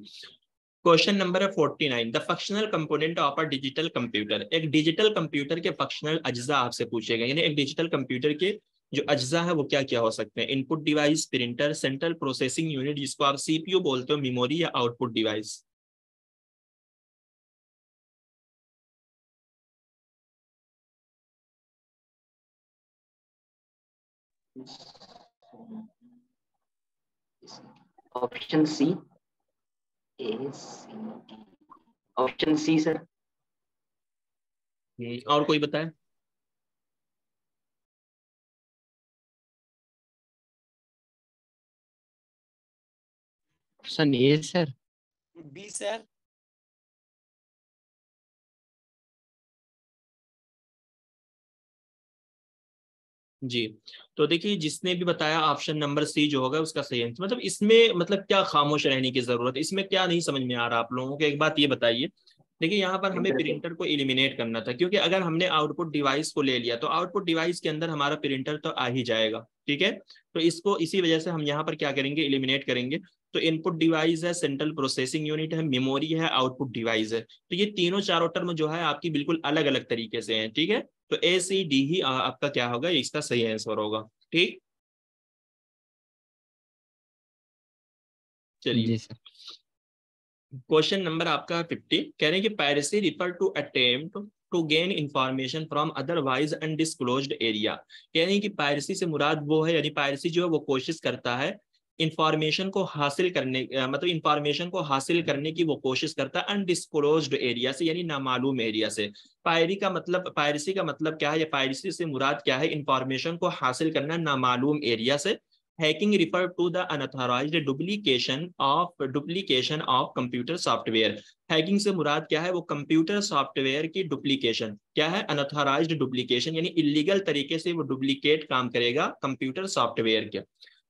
Speaker 1: क्वेश्चन नंबर है 49। The functional component of a digital computer, एक डिजिटल कंप्यूटर के फंक्शनल अज्जा आपसे पूछेगा, यानी एक डिजिटल कंप्यूटर के जो अज्जा है वो क्या क्या हो सकते हैं। Input device, printer, central processing unit जिसको आप सीपीयू बोलते हो, मेमोरी, या output device.
Speaker 3: Option C, option C sir.
Speaker 1: और कोई बताए?
Speaker 4: Option A sir.
Speaker 5: B sir.
Speaker 1: जी, तो देखिए जिसने भी बताया ऑप्शन नंबर सी जो होगा उसका सही आंसर। मतलब इसमें मतलब क्या खामोश रहने की जरूरत है, इसमें क्या नहीं समझ में आ रहा आप लोगों को, एक बात ये बताइए। देखिए यहाँ पर हमें प्रिंटर को एलिमिनेट करना था, क्योंकि अगर हमने आउटपुट डिवाइस को ले लिया तो आउटपुट डिवाइस के अंदर हमारा प्रिंटर तो आ ही जाएगा, ठीक है। तो इसको इसी वजह से हम यहाँ पर क्या करेंगे, एलिमिनेट करेंगे। तो इनपुट डिवाइस है, सेंट्रल प्रोसेसिंग यूनिट है, मेमोरी है, आउटपुट डिवाइस है। तो ये तीनों चारों टर्म जो है आपकी बिल्कुल अलग अलग तरीके से हैं, ठीक है। तो ए सी डी ही आपका क्या होगा, इसका सही आंसर होगा, ठीक। चलिए,
Speaker 4: जी सर।
Speaker 1: क्वेश्चन नंबर आपका 50 कह रहे हैं कि piracy refer to attempt to gain information from otherwise undisclosed area. कह रहे हैं कि पायरेसी से मुराद वो है, यानी पायरेसी जो है वो कोशिश करता है इंफॉर्मेशन को हासिल करने, मतलब इंफॉर्मेशन को हासिल करने की वो कोशिश करता है अनडिस्क्लोज्ड एरिया से, यानी नामालूम एरिया से। पायरेसी का मतलब क्या है, या पायरेसी से मुराद क्या है, इंफॉर्मेशन को हासिल करना नामालूम एरिया से। Hacking refer to the unauthorised duplication of computer software. Hacking से मुराद क्या है? वो कंप्यूटर सॉफ्टवेयर की डुप्लीकेशन। क्या है? अनऑथराइज्ड डुप्लीकेशन, यानी इलीगल तरीके से वो डुप्लीकेट काम करेगा कंप्यूटर सॉफ्टवेयर के।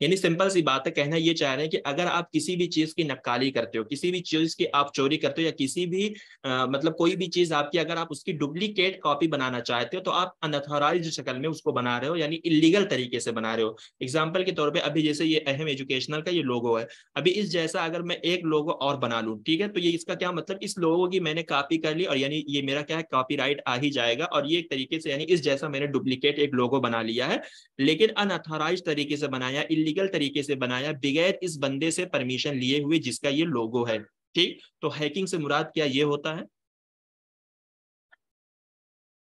Speaker 1: यानी सिंपल सी बात है, कहना ये चाह रहे हैं कि अगर आप किसी भी चीज की नक्काली करते हो, किसी भी चीज की आप चोरी करते हो, या किसी भी मतलब कोई भी चीज आपकी अगर आप उसकी डुप्लीकेट कॉपी बनाना चाहते हो, तो आप अनऑथराइज्ड शक्ल में उसको बना रहे हो, यानी इलीगल तरीके से बना रहे हो। एग्जाम्पल के तौर पे अभी जैसे ये अहम एजुकेशनल का ये लोगो है, अभी इस जैसा अगर मैं एक लोगो और बना लूं, ठीक है, तो ये इसका क्या मतलब, इस लोगो की मैंने कॉपी कर ली और यानी ये मेरा क्या है, कॉपीराइट आ ही जाएगा। और ये एक तरीके से यानी इस जैसा मैंने डुप्लीकेट एक लोगो बना लिया है, लेकिन अनऑथराइज्ड तरीके से बनाया, इलीगल तरीके से बनाया, बगैर इस बंदे से परमिशन लिए हुए जिसका ये लोगो है। ठीक, तो हैकिंग से मुराद क्या ये होता है?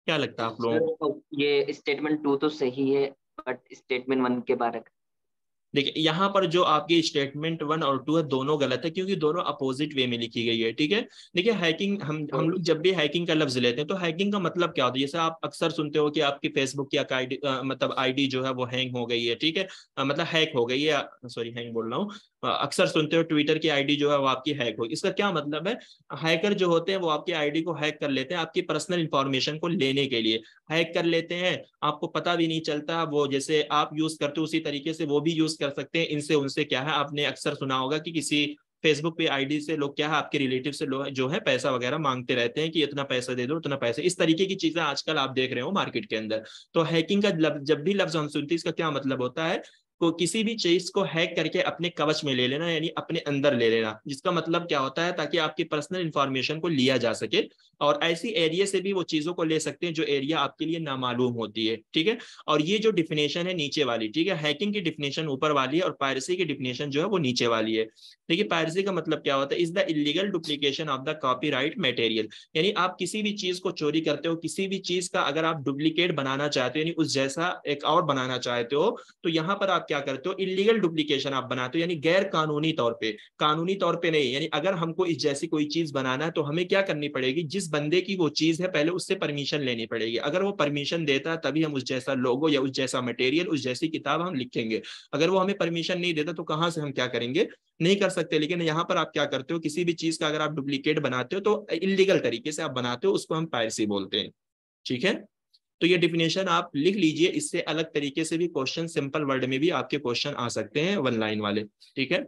Speaker 1: क्या लगता है आप लोगों को?
Speaker 3: ये स्टेटमेंट 2 तो सही है, बट स्टेटमेंट 1 के बारे में
Speaker 1: देखिए यहाँ पर जो आपकी स्टेटमेंट 1 और 2 है, दोनों गलत है, क्योंकि दोनों अपोजिट वे में लिखी गई है। ठीक है, देखिए हैकिंग, हम लोग जब भी हैकिंग का लफ्ज लेते हैं तो हैकिंग का मतलब क्या होता है? जैसे आप अक्सर सुनते हो कि आपकी फेसबुक की आईडी मतलब आईडी जो है वो हैंग हो गई है, ठीक है, मतलब हैक हो गई है, सॉरी हैंग बोल रहा हूँ। अक्सर सुनते हो ट्विटर की आईडी जो है वो आपकी हैक हो। इसका क्या मतलब है? हैकर जो होते हैं वो आपकी आईडी को हैक कर लेते हैं आपकी पर्सनल इंफॉर्मेशन को लेने के लिए, हैक कर लेते हैं, आपको पता भी नहीं चलता। वो जैसे आप यूज करते हो उसी तरीके से वो भी यूज कर सकते हैं। इनसे उनसे क्या है, आपने अक्सर सुना होगा कि किसी फेसबुक पे आईडी से लोग क्या है, आपके रिलेटिव से लोग जो है पैसा वगैरह मांगते रहते हैं कि इतना पैसा दे दो, उतना पैसा, इस तरीके की चीजें आजकल आप देख रहे हो मार्केट के अंदर। तो हैकिंग का जब भी लफ्ज हम सुनते हैं, इसका क्या मतलब होता है? को किसी भी चीज को हैक करके अपने कवच में ले लेना, यानी अपने अंदर ले लेना, जिसका मतलब क्या होता है, ताकि आपकी पर्सनल इंफॉर्मेशन को लिया जा सके। और ऐसी एरिया से भी वो चीजों को ले सकते हैं जो एरिया आपके लिए नामालूम होती है। ठीक है, और ये जो डिफिनेशन है नीचे वाली, ठीक है, हैकिंग की डिफिनेशन ऊपर वाली है और पायरेसी की डिफिनेशन जो है वो नीचे वाली है। देखिए पायरेसी का मतलब क्या होता है? Is the illegal duplication of the copyright material, यानी आप किसी भी चीज को चोरी करते हो, किसी भी चीज का अगर आप डुप्लीकेट बनाना चाहते हो, यानी उस जैसा एक और बनाना चाहते हो, तो यहाँ पर आप क्या करते हो? इलीगल डुप्लीकेशन आप बनाते हो, यानी गैर कानूनी तौर पे, कानूनी तौर पे नहीं। यानी अगर हमको इस जैसी कोई चीज बनाना है तो हमें क्या करनी पड़ेगी? जिस बंदे की वो चीज है पहले उससे परमिशन लेनी पड़ेगी। अगर वो परमिशन देता है तभी हम उस जैसा लोगो या उस जैसा मटेरियल, उस जैसी किताब हम लिखेंगे। अगर वो हमें परमिशन नहीं देता तो कहाँ से हम क्या करेंगे? नहीं कर सकते। लेकिन यहाँ पर आप क्या करते हो? किसी भी चीज का अगर आप डुप्लीकेट बनाते हो तो इलीगल तरीके से आप बनाते हो, उसको हम पायरेसी बोलते हैं। ठीक है, तो ये डिफिनेशन आप लिख लीजिए। इससे अलग तरीके से भी क्वेश्चन, सिंपल वर्ड में भी आपके क्वेश्चन आ सकते हैं, वन लाइन वाले। ठीक है,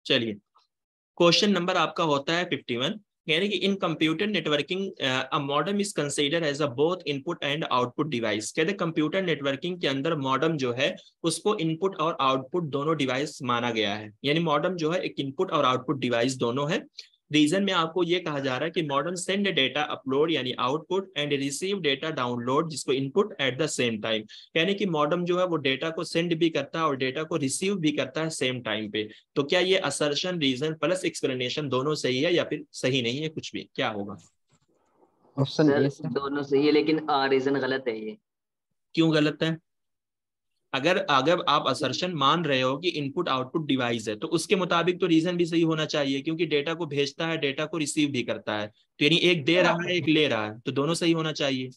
Speaker 1: चलिए क्वेश्चन नंबर आपका होता है 51, यानी कि in computer networking a modem is consider as a both input and output device. कहते हैं कंप्यूटर नेटवर्किंग के अंदर मॉडेम जो है उसको इनपुट और आउटपुट दोनों डिवाइस माना गया है, यानी मॉडेम जो है एक इनपुट और आउटपुट डिवाइस दोनों है। रीजन में आपको ये कहा जा रहा है कि मॉडर्न सेंड डेटा अपलोड यानी output and receive data download जिसको input at the same time, यानी कि मॉडर्न जो है वो डेटा को सेंड भी करता है और डेटा को रिसीव भी करता है सेम टाइम पे। तो क्या ये असर्शन, रीजन प्लस एक्सप्लेनेशन दोनों सही है या फिर सही नहीं है? कुछ भी क्या होगा?
Speaker 4: ऑप्शन
Speaker 3: सर
Speaker 4: ए सर।
Speaker 3: दोनों सही है, लेकिन रीजन गलत है ये।
Speaker 1: क्यों गलत है? अगर अगर आप असर्शन मान रहे हो कि इनपुट आउटपुट डिवाइस है तो उसके मुताबिक तो रीजन भी सही होना चाहिए, क्योंकि डेटा को भेजता है, डेटा को रिसीव भी करता है, तो यानी एक दे रहा है एक ले रहा है, तो दोनों सही होना चाहिए।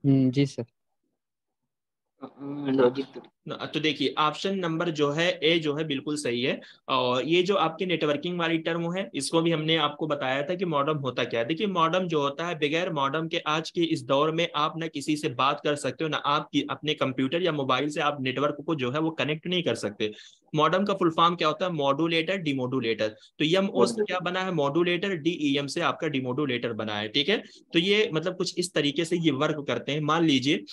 Speaker 4: जी सर।
Speaker 3: लॉजिक तो
Speaker 1: तो देखिए ऑप्शन नंबर जो है ए जो है बिल्कुल सही है। और ये जो आपकी नेटवर्किंग वाली टर्म है इसको भी हमने आपको बताया था कि मॉडेम होता क्या है। देखिए मॉडेम जो होता है, बगैर मॉडेम के आज के इस दौर में आप ना किसी से बात कर सकते हो, ना आप अपने कंप्यूटर या मोबाइल से आप नेटवर्क को जो है वो कनेक्ट नहीं कर सकते। मॉडेम का फुल फॉर्म क्या होता है? Modulator demodulator. तो एमओ से क्या बना है? मॉड्यूलेटर, डीईएम से आपका डिमोडुलेटर बना है। ठीक है, तो ये मतलब कुछ इस तरीके से ये वर्क करते हैं। मान लीजिए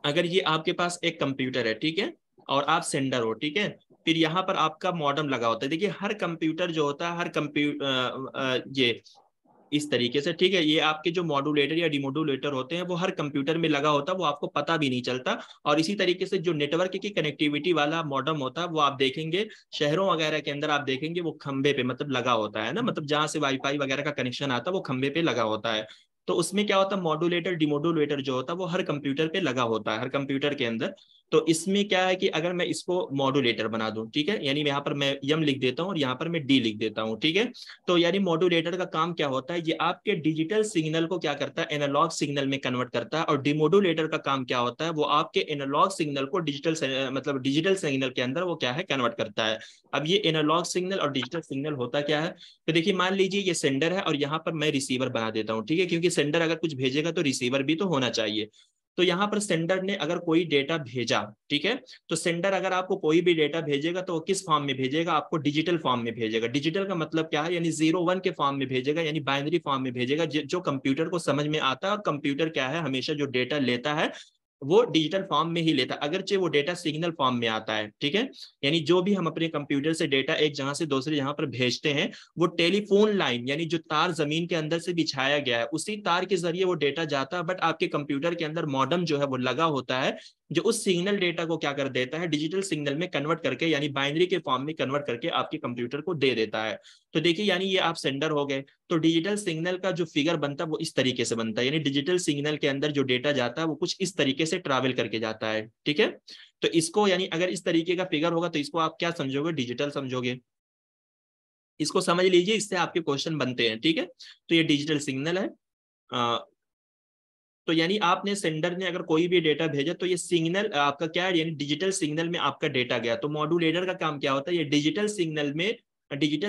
Speaker 1: अगर ये आपके पास एक कंप्यूटर है, ठीक है, और आप सेंडर हो, ठीक है, फिर यहाँ पर आपका मॉडेम लगा होता है। देखिए हर कंप्यूटर जो होता है, हर कंप्यूटर ये इस तरीके से, ठीक है, ये आपके जो मॉड्यूलेटर या डिमोडुलेटर होते हैं वो हर कंप्यूटर में लगा होता है, वो आपको पता भी नहीं चलता। और इसी तरीके से जो नेटवर्क की कनेक्टिविटी वाला मॉडेम होता है वो आप देखेंगे शहरों वगैरह के अंदर, आप देखेंगे वो खंबे पे मतलब लगा होता है ना, मतलब जहां से वाईफाई वगैरह का कनेक्शन आता है वो खंबे पे लगा होता है। तो उसमें क्या होता है? मॉड्यूलेटर डिमोडुलेटर जो होता है वो हर कंप्यूटर पे लगा होता है, हर कंप्यूटर के अंदर। तो इसमें क्या है कि अगर मैं इसको मॉड्यूलेटर बना दूं, ठीक है, यानी यहाँ पर मैं यम लिख देता हूँ और यहाँ पर मैं डी लिख देता हूँ, ठीक है। तो यानी मॉड्यूलेटर का काम क्या होता है, ये आपके डिजिटल सिग्नल को क्या करता है, एनालॉग सिग्नल में कन्वर्ट करता है। और डिमोडुलेटर का काम क्या होता है, वो आपके एनालॉग सिग्नल को डिजिटल डिजिटल सिग्नल के अंदर वो क्या है, कन्वर्ट करता है। अब ये एनालॉग सिग्नल और डिजिटल सिग्नल होता क्या है, तो देखिए मान लीजिए ये सेंडर है और यहाँ पर मैं रिसीवर बना देता हूँ, ठीक है, क्योंकि सेंडर अगर कुछ भेजेगा तो रिसीवर भी तो होना चाहिए। तो यहाँ पर सेंडर ने अगर कोई डेटा भेजा, ठीक है, तो सेंडर अगर आपको कोई भी डेटा भेजेगा तो वो किस फॉर्म में भेजेगा, आपको डिजिटल फॉर्म में भेजेगा। डिजिटल का मतलब क्या है, यानी 0-1 के फॉर्म में भेजेगा, यानी बाइनरी फॉर्म में भेजेगा, जो कंप्यूटर को समझ में आता है। और कंप्यूटर क्या है, हमेशा जो डेटा लेता है वो डिजिटल फॉर्म में ही लेता है, अगरचे वो डेटा सिग्नल फॉर्म में आता है, ठीक है। यानी जो भी हम अपने कंप्यूटर से डेटा एक जगह से दूसरे जगह पर भेजते हैं, वो टेलीफोन लाइन यानी जो तार जमीन के अंदर से बिछाया गया है उसी तार के जरिए वो डेटा जाता है। बट आपके कंप्यूटर के अंदर मॉडेम जो है वो लगा होता है, जो उस सिग्नल डेटा को क्या कर देता है, डिजिटल सिग्नल में कन्वर्ट करके, यानी बाइनरी के फॉर्म में कन्वर्ट करके आपके कंप्यूटर को दे देता है। तो देखिए यानी ये आप सेंडर हो गए। तो डिजिटल सिग्नल का जो फिगर बनता है वो इस तरीके से बनता है, यानी डिजिटल सिग्नल के अंदर जो डेटा जाता है वो कुछ इस तरीके से ट्रैवल करके जाता है, ठीक है। तो इसको यानी अगर इस तरीके का फिगर होगा तो इसको आप क्या समझोगे, डिजिटल समझोगे। इसको समझ लीजिए, इससे आपके क्वेश्चन बनते हैं, ठीक है। तो ये डिजिटल सिग्नल है। तो यानी आपने सेंडर ने अगर कोई भी डेटा भेजा तो ये सिग्नल आपका क्या है, यानी डिजिटल सिग्नल में आपका डेटा गया। तो मॉड्यूलेटर का काम क्या होता है, ये डिजिटल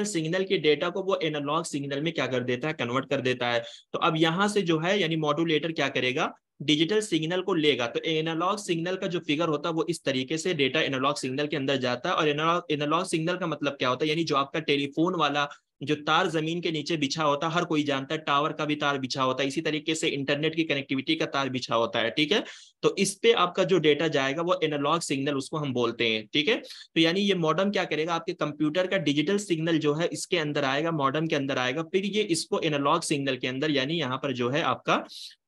Speaker 1: सिग्नल के डेटा को वो एनालॉग सिग्नल में क्या कर देता है, कन्वर्ट कर देता है। तो अब यहां से जो है यानी मॉड्यूलेटर क्या करेगा, डिजिटल सिग्नल को लेगा। तो एनालॉग सिग्नल का जो फिगर होता है वो इस तरीके से डेटा एनालॉग सिग्नल के अंदर जाता है। और एनालॉग सिग्नल का मतलब क्या होता है, यानी जो आपका टेलीफोन वाला जो तार जमीन के नीचे बिछा होता है, हर कोई जानता है, टावर का भी तार बिछा होता है, इसी तरीके से इंटरनेट की कनेक्टिविटी का तार बिछा होता है, ठीक है। तो इस पे आपका जो डेटा जाएगा वो एनालॉग सिग्नल उसको हम बोलते हैं, ठीक है। तो यानी ये मॉडेम क्या करेगा, आपके कंप्यूटर का डिजिटल सिग्नल जो है इसके अंदर आएगा, मॉडेम के अंदर आएगा, फिर ये इसको एनालॉग सिग्नल के अंदर, यानी यहाँ पर जो है आपका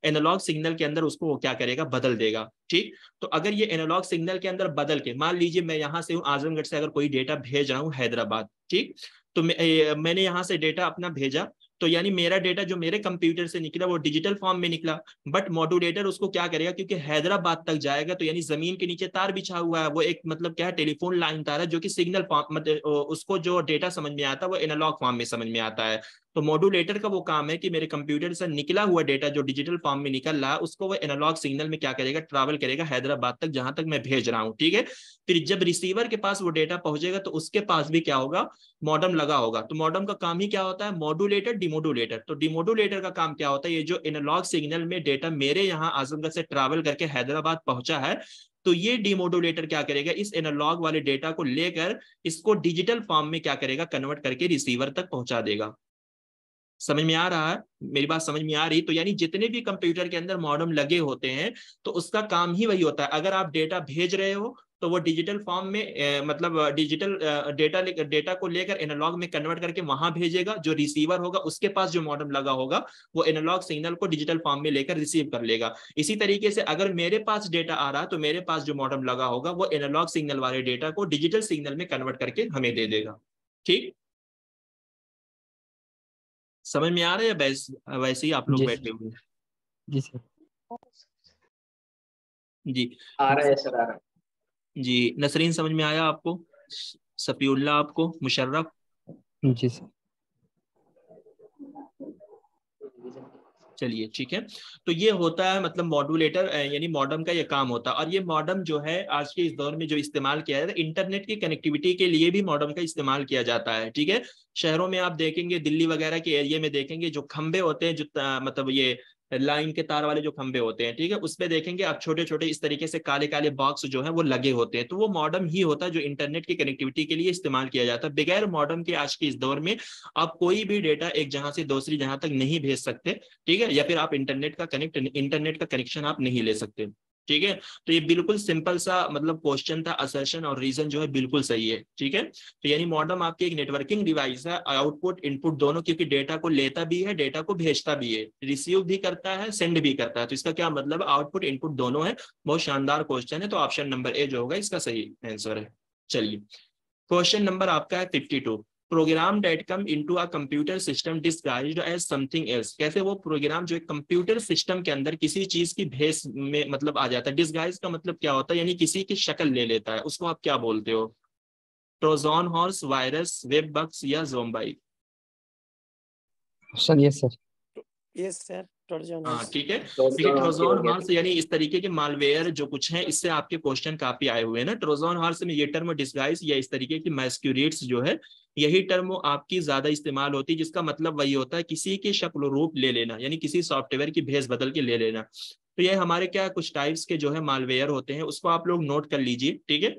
Speaker 1: एनालॉग सिग्नल के अंदर उसको वो क्या करेगा, बदल देगा, ठीक। तो अगर ये एनालॉग सिग्नल के अंदर बदल के, मान लीजिए मैं यहाँ से हूँ आजमगढ़ से अगर कोई डेटा भेज रहा हूँ हैदराबाद, ठीक, तो मैंने यहाँ से डेटा अपना भेजा, तो यानी मेरा डेटा जो मेरे कंप्यूटर से निकला वो डिजिटल फॉर्म में निकला। बट मॉड्यूलेटर उसको क्या करेगा, क्योंकि हैदराबाद तक जाएगा तो यानी जमीन के नीचे तार बिछा हुआ है, वो एक मतलब क्या है, टेलीफोन लाइन तार है, जो कि सिग्नल फॉर्म मतलब उसको जो डेटा समझ में आता है वो एनालॉग फॉर्म में समझ में आता है। तो मॉड्यूलेटर का वो काम है कि मेरे कंप्यूटर से निकला हुआ डेटा जो डिजिटल फॉर्म में निकल रहा है उसको वो एनालॉग सिग्नल में क्या करेगा, ट्रैवल करेगा हैदराबाद तक जहां तक मैं भेज रहा हूँ, ठीक है। फिर जब रिसीवर के पास वो डेटा पहुंचेगा तो उसके पास भी क्या होगा, मॉडेम लगा होगा। तो मॉडेम का काम ही क्या होता है, मॉड्यूलेटर डिमोडुलेटर। तो डिमोडुलेटर का काम क्या होता है, ये जो एनालॉग सिग्नल में डेटा मेरे यहाँ आजमगढ़ से ट्रैवल करके हैदराबाद पहुंचा है, तो ये डिमोडुलेटर क्या करेगा, इस एनालॉग वाले डेटा को लेकर इसको डिजिटल फॉर्म में क्या करेगा, कन्वर्ट करके रिसीवर तक पहुंचा देगा। समझ में आ रहा है, मेरी बात समझ में आ रही। तो यानी जितने भी कंप्यूटर के अंदर मॉडेम लगे होते हैं तो उसका काम ही वही होता है। अगर आप डेटा भेज रहे हो तो वो डिजिटल फॉर्म में मतलब डिजिटल डेटा को लेकर एनालॉग में कन्वर्ट करके वहां भेजेगा। जो रिसीवर होगा उसके पास जो मॉडेम लगा होगा वो एनालॉग सिग्नल को डिजिटल फॉर्म में लेकर रिसीव कर लेगा। इसी तरीके से अगर मेरे पास डेटा आ रहा है तो मेरे पास जो मॉडेम लगा होगा वो एनालॉग सिग्नल वाले डेटा को डिजिटल सिग्नल में कन्वर्ट करके हमें दे देगा, ठीक। समझ में आ रहा है, वैसे ही आप लोग
Speaker 4: जी
Speaker 1: बैठे हुए हैं।
Speaker 4: जी सर।
Speaker 1: जी
Speaker 3: आ रहा है सर, आ रहा है।
Speaker 1: जी नसरीन समझ में आया आपको, सफीउल्लाह आपको, मुशर्रफ।
Speaker 4: जी सर।
Speaker 1: चलिए ठीक है। तो ये होता है मतलब मॉड्यूलेटर यानी मॉडेम का ये काम होता है। और ये मॉडेम जो है आज के इस दौर में जो इस्तेमाल किया जाता है, इंटरनेट की कनेक्टिविटी के लिए भी मॉडेम का इस्तेमाल किया जाता है, ठीक है। शहरों में आप देखेंगे, दिल्ली वगैरह के एरिया में देखेंगे जो खंबे होते हैं, जो मतलब ये लाइन के तार वाले जो खंबे होते हैं, ठीक है, उसपे देखेंगे आप छोटे छोटे इस तरीके से काले काले बॉक्स जो है वो लगे होते हैं। तो वो मॉडेम ही होता है जो इंटरनेट की कनेक्टिविटी के लिए इस्तेमाल किया जाता है। बगैर मॉडेम के आज के इस दौर में आप कोई भी डेटा एक जहां से दूसरी जहां तक नहीं भेज सकते, ठीक है, या फिर आप इंटरनेट का कनेक्शन आप नहीं ले सकते, ठीक है। तो ये बिल्कुल सिंपल सा मतलब क्वेश्चन था, असर्शन और रीजन जो है बिल्कुल सही है, ठीक है। तो यानी मॉडेम आपकी एक नेटवर्किंग डिवाइस है, आउटपुट इनपुट दोनों, क्योंकि डेटा को लेता भी है, डेटा को भेजता भी है, रिसीव भी करता है, सेंड भी करता है। तो इसका क्या मतलब, आउटपुट इनपुट दोनों है। बहुत शानदार क्वेश्चन है। तो ऑप्शन नंबर ए जो होगा इसका सही आंसर है। चलिए क्वेश्चन नंबर आपका है 52। Program that come into a computer system disguised as something else. कैसे वो प्रोग्राम जो एक कंप्यूटर सिस्टम के अंदर किसी चीज की भेस में मतलब आ जाता है। डिस्गाइज का मतलब क्या होता है, यानी किसी की शक्ल ले लेता है, उसको आप क्या बोलते हो? Trojan horse, virus, web bugs या ज़ोम्बाई?
Speaker 4: ऑप्शन ये सर।
Speaker 5: यस सर, ट्रोजन
Speaker 1: हाँ
Speaker 5: हॉर्स।
Speaker 1: ठीक है।
Speaker 3: तो
Speaker 1: देखिए ट्रोजन
Speaker 3: हो गया
Speaker 1: हॉर्स यानी इस तरीके के मालवेयर जो कुछ है, इससे आपके क्वेश्चन काफी आए हुए हैं ना। ट्रोजन हॉर्स में ये टर्म डिस्गाइज या इस तरीके की मैस्क्यूरेट्स जो है, यही टर्म आपकी ज्यादा इस्तेमाल होती है, जिसका मतलब वही होता है किसी की शक्ल रूप ले लेना, यानी किसी सॉफ्टवेयर की भेस बदल के ले लेना। तो ये हमारे क्या कुछ टाइप्स के जो है मालवेयर होते हैं, उसको आप लोग नोट कर लीजिए, ठीक है।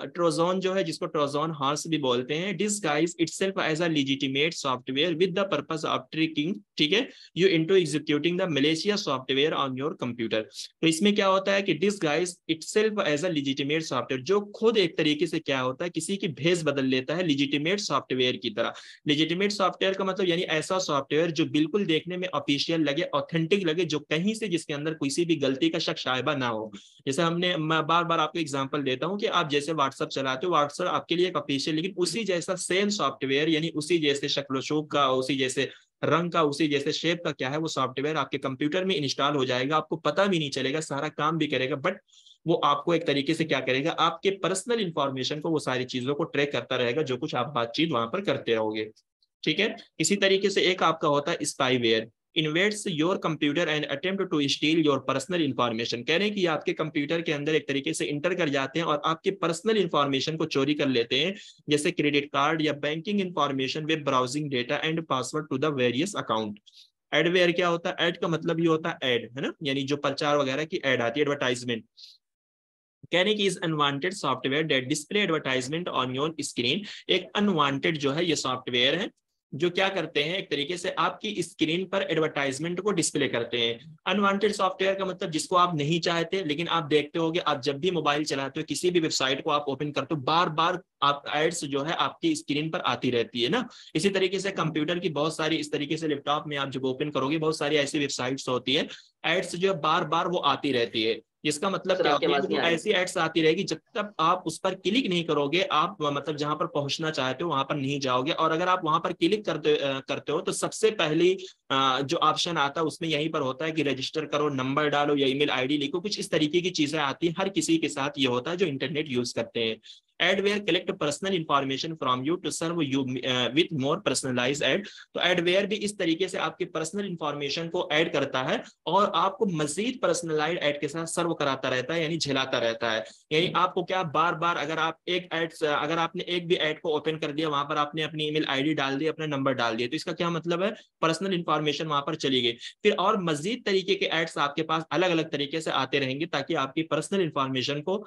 Speaker 1: ट्रोजन जो है, जिसको ट्रोजन हॉर्स भी बोलते हैं, disguise itself as a legitimate software with the purpose of tricking, ठीक है, you into executing the Malaysia software on your computer. तो इसमें क्या होता है कि disguise itself as a legitimate software, जो खुद एक तरीके से क्या होता है किसी की भेस बदल लेता है लेजिटिमेट सॉफ्टवेयर की तरह। लेजिटिमेट सॉफ्टवेयर का मतलब यानी ऐसा सॉफ्टवेयर जो बिल्कुल देखने में ऑफिशियल लगे, ऑथेंटिक लगे, जो कहीं से जिसके अंदर किसी भी गलती का शक शायबा ना हो। जैसे मैं बार बार आपको एग्जांपल देता हूं कि आप जैसे व्हाट्सएप चलाते हो, व्हाट्सएप आपके लिए एक ऑफिशियल, लेकिन उसी जैसा सेम सॉफ्टवेयर, यानी उसी जैसे शक्ल शोक का, उसी जैसे रंग का, उसी जैसे शेप का क्या है वो सॉफ्टवेयर आपके कंप्यूटर में इंस्टॉल हो जाएगा, आपको पता भी नहीं चलेगा, सारा काम भी करेगा, बट वो आपको एक तरीके से क्या करेगा, आपके पर्सनल इंफॉर्मेशन को, वो सारी चीजों को ट्रैक करता रहेगा जो कुछ आप बातचीत वहां पर करते रहोगे, ठीक है। इसी तरीके से एक आपका होता है spyware, invades your computer and attempt to steal your personal information. कह रहे हैं कि आपके कंप्यूटर के अंदर एक तरीके से इंटर कर जाते हैं और आपके पर्सनल इंफॉर्मेशन को चोरी कर लेते हैं, जैसे क्रेडिट कार्ड या banking information, web browsing data and password to the various account. Adware क्या होता है? एड का मतलब ही होता है एड, है ना, यानी जो प्रचार वगैरह की एड आती है, एडवर्टाइजमेंट। कहने की is unwanted software that display advertisement on your screen. एक अनवांटेड जो है ये सॉफ्टवेयर है जो क्या करते हैं, एक तरीके से आपकी स्क्रीन पर एडवर्टाइजमेंट को डिस्प्ले करते हैं। अनवांटेड सॉफ्टवेयर का मतलब जिसको आप नहीं चाहते, लेकिन आप देखते होगे, आप जब भी मोबाइल चलाते हो, किसी भी वेबसाइट को आप ओपन करते हो, बार बार आप एड्स जो है आपकी स्क्रीन पर आती रहती है ना। इसी तरीके से कंप्यूटर की बहुत सारी, इस तरीके से लैपटॉप में आप जब ओपन करोगे, बहुत सारी ऐसी वेबसाइट्स होती है, एड्स जो है बार बार वो आती रहती है। इसका मतलब क्या होता है कि वो ऐसी एड्स आती रहेगी, जब तक आप उस पर क्लिक नहीं करोगे, आप मतलब जहां पर पहुंचना चाहते हो वहां पर नहीं जाओगे। और अगर आप वहां पर क्लिक करते हो तो सबसे पहली जो ऑप्शन आता है उसमें यहीं पर होता है कि रजिस्टर करो, नंबर डालो या ईमेल आईडी लिखो, कुछ इस तरीके की चीजें आती हैं। हर किसी के साथ ये होता है जो इंटरनेट यूज करते हैं। Adware collect personal information from you to serve you with more personalise ad. तो एडवेयर भी इस तरीके से आपकी पर्सनल इंफॉर्मेशन को ऐड करता है और आपको मजीद पर्सनलाइज एड के साथ सर्व कराता रहता है, यानी झिलाता रहता है। यानी आपको क्या, बार बार अगर आप अगर आपने एक भी ऐड को ओपन कर दिया, वहां पर आपने अपनी ईमेल आईडी डाल दी, अपना नंबर डाल दिया, तो इसका क्या मतलब है, पर्सनल इंफॉर्मेशन वहां पर चली गई। फिर और मजीद तरीके के एड्स आपके पास अलग अलग तरीके से आते रहेंगे, ताकि आपकी पर्सनल इंफॉर्मेशन को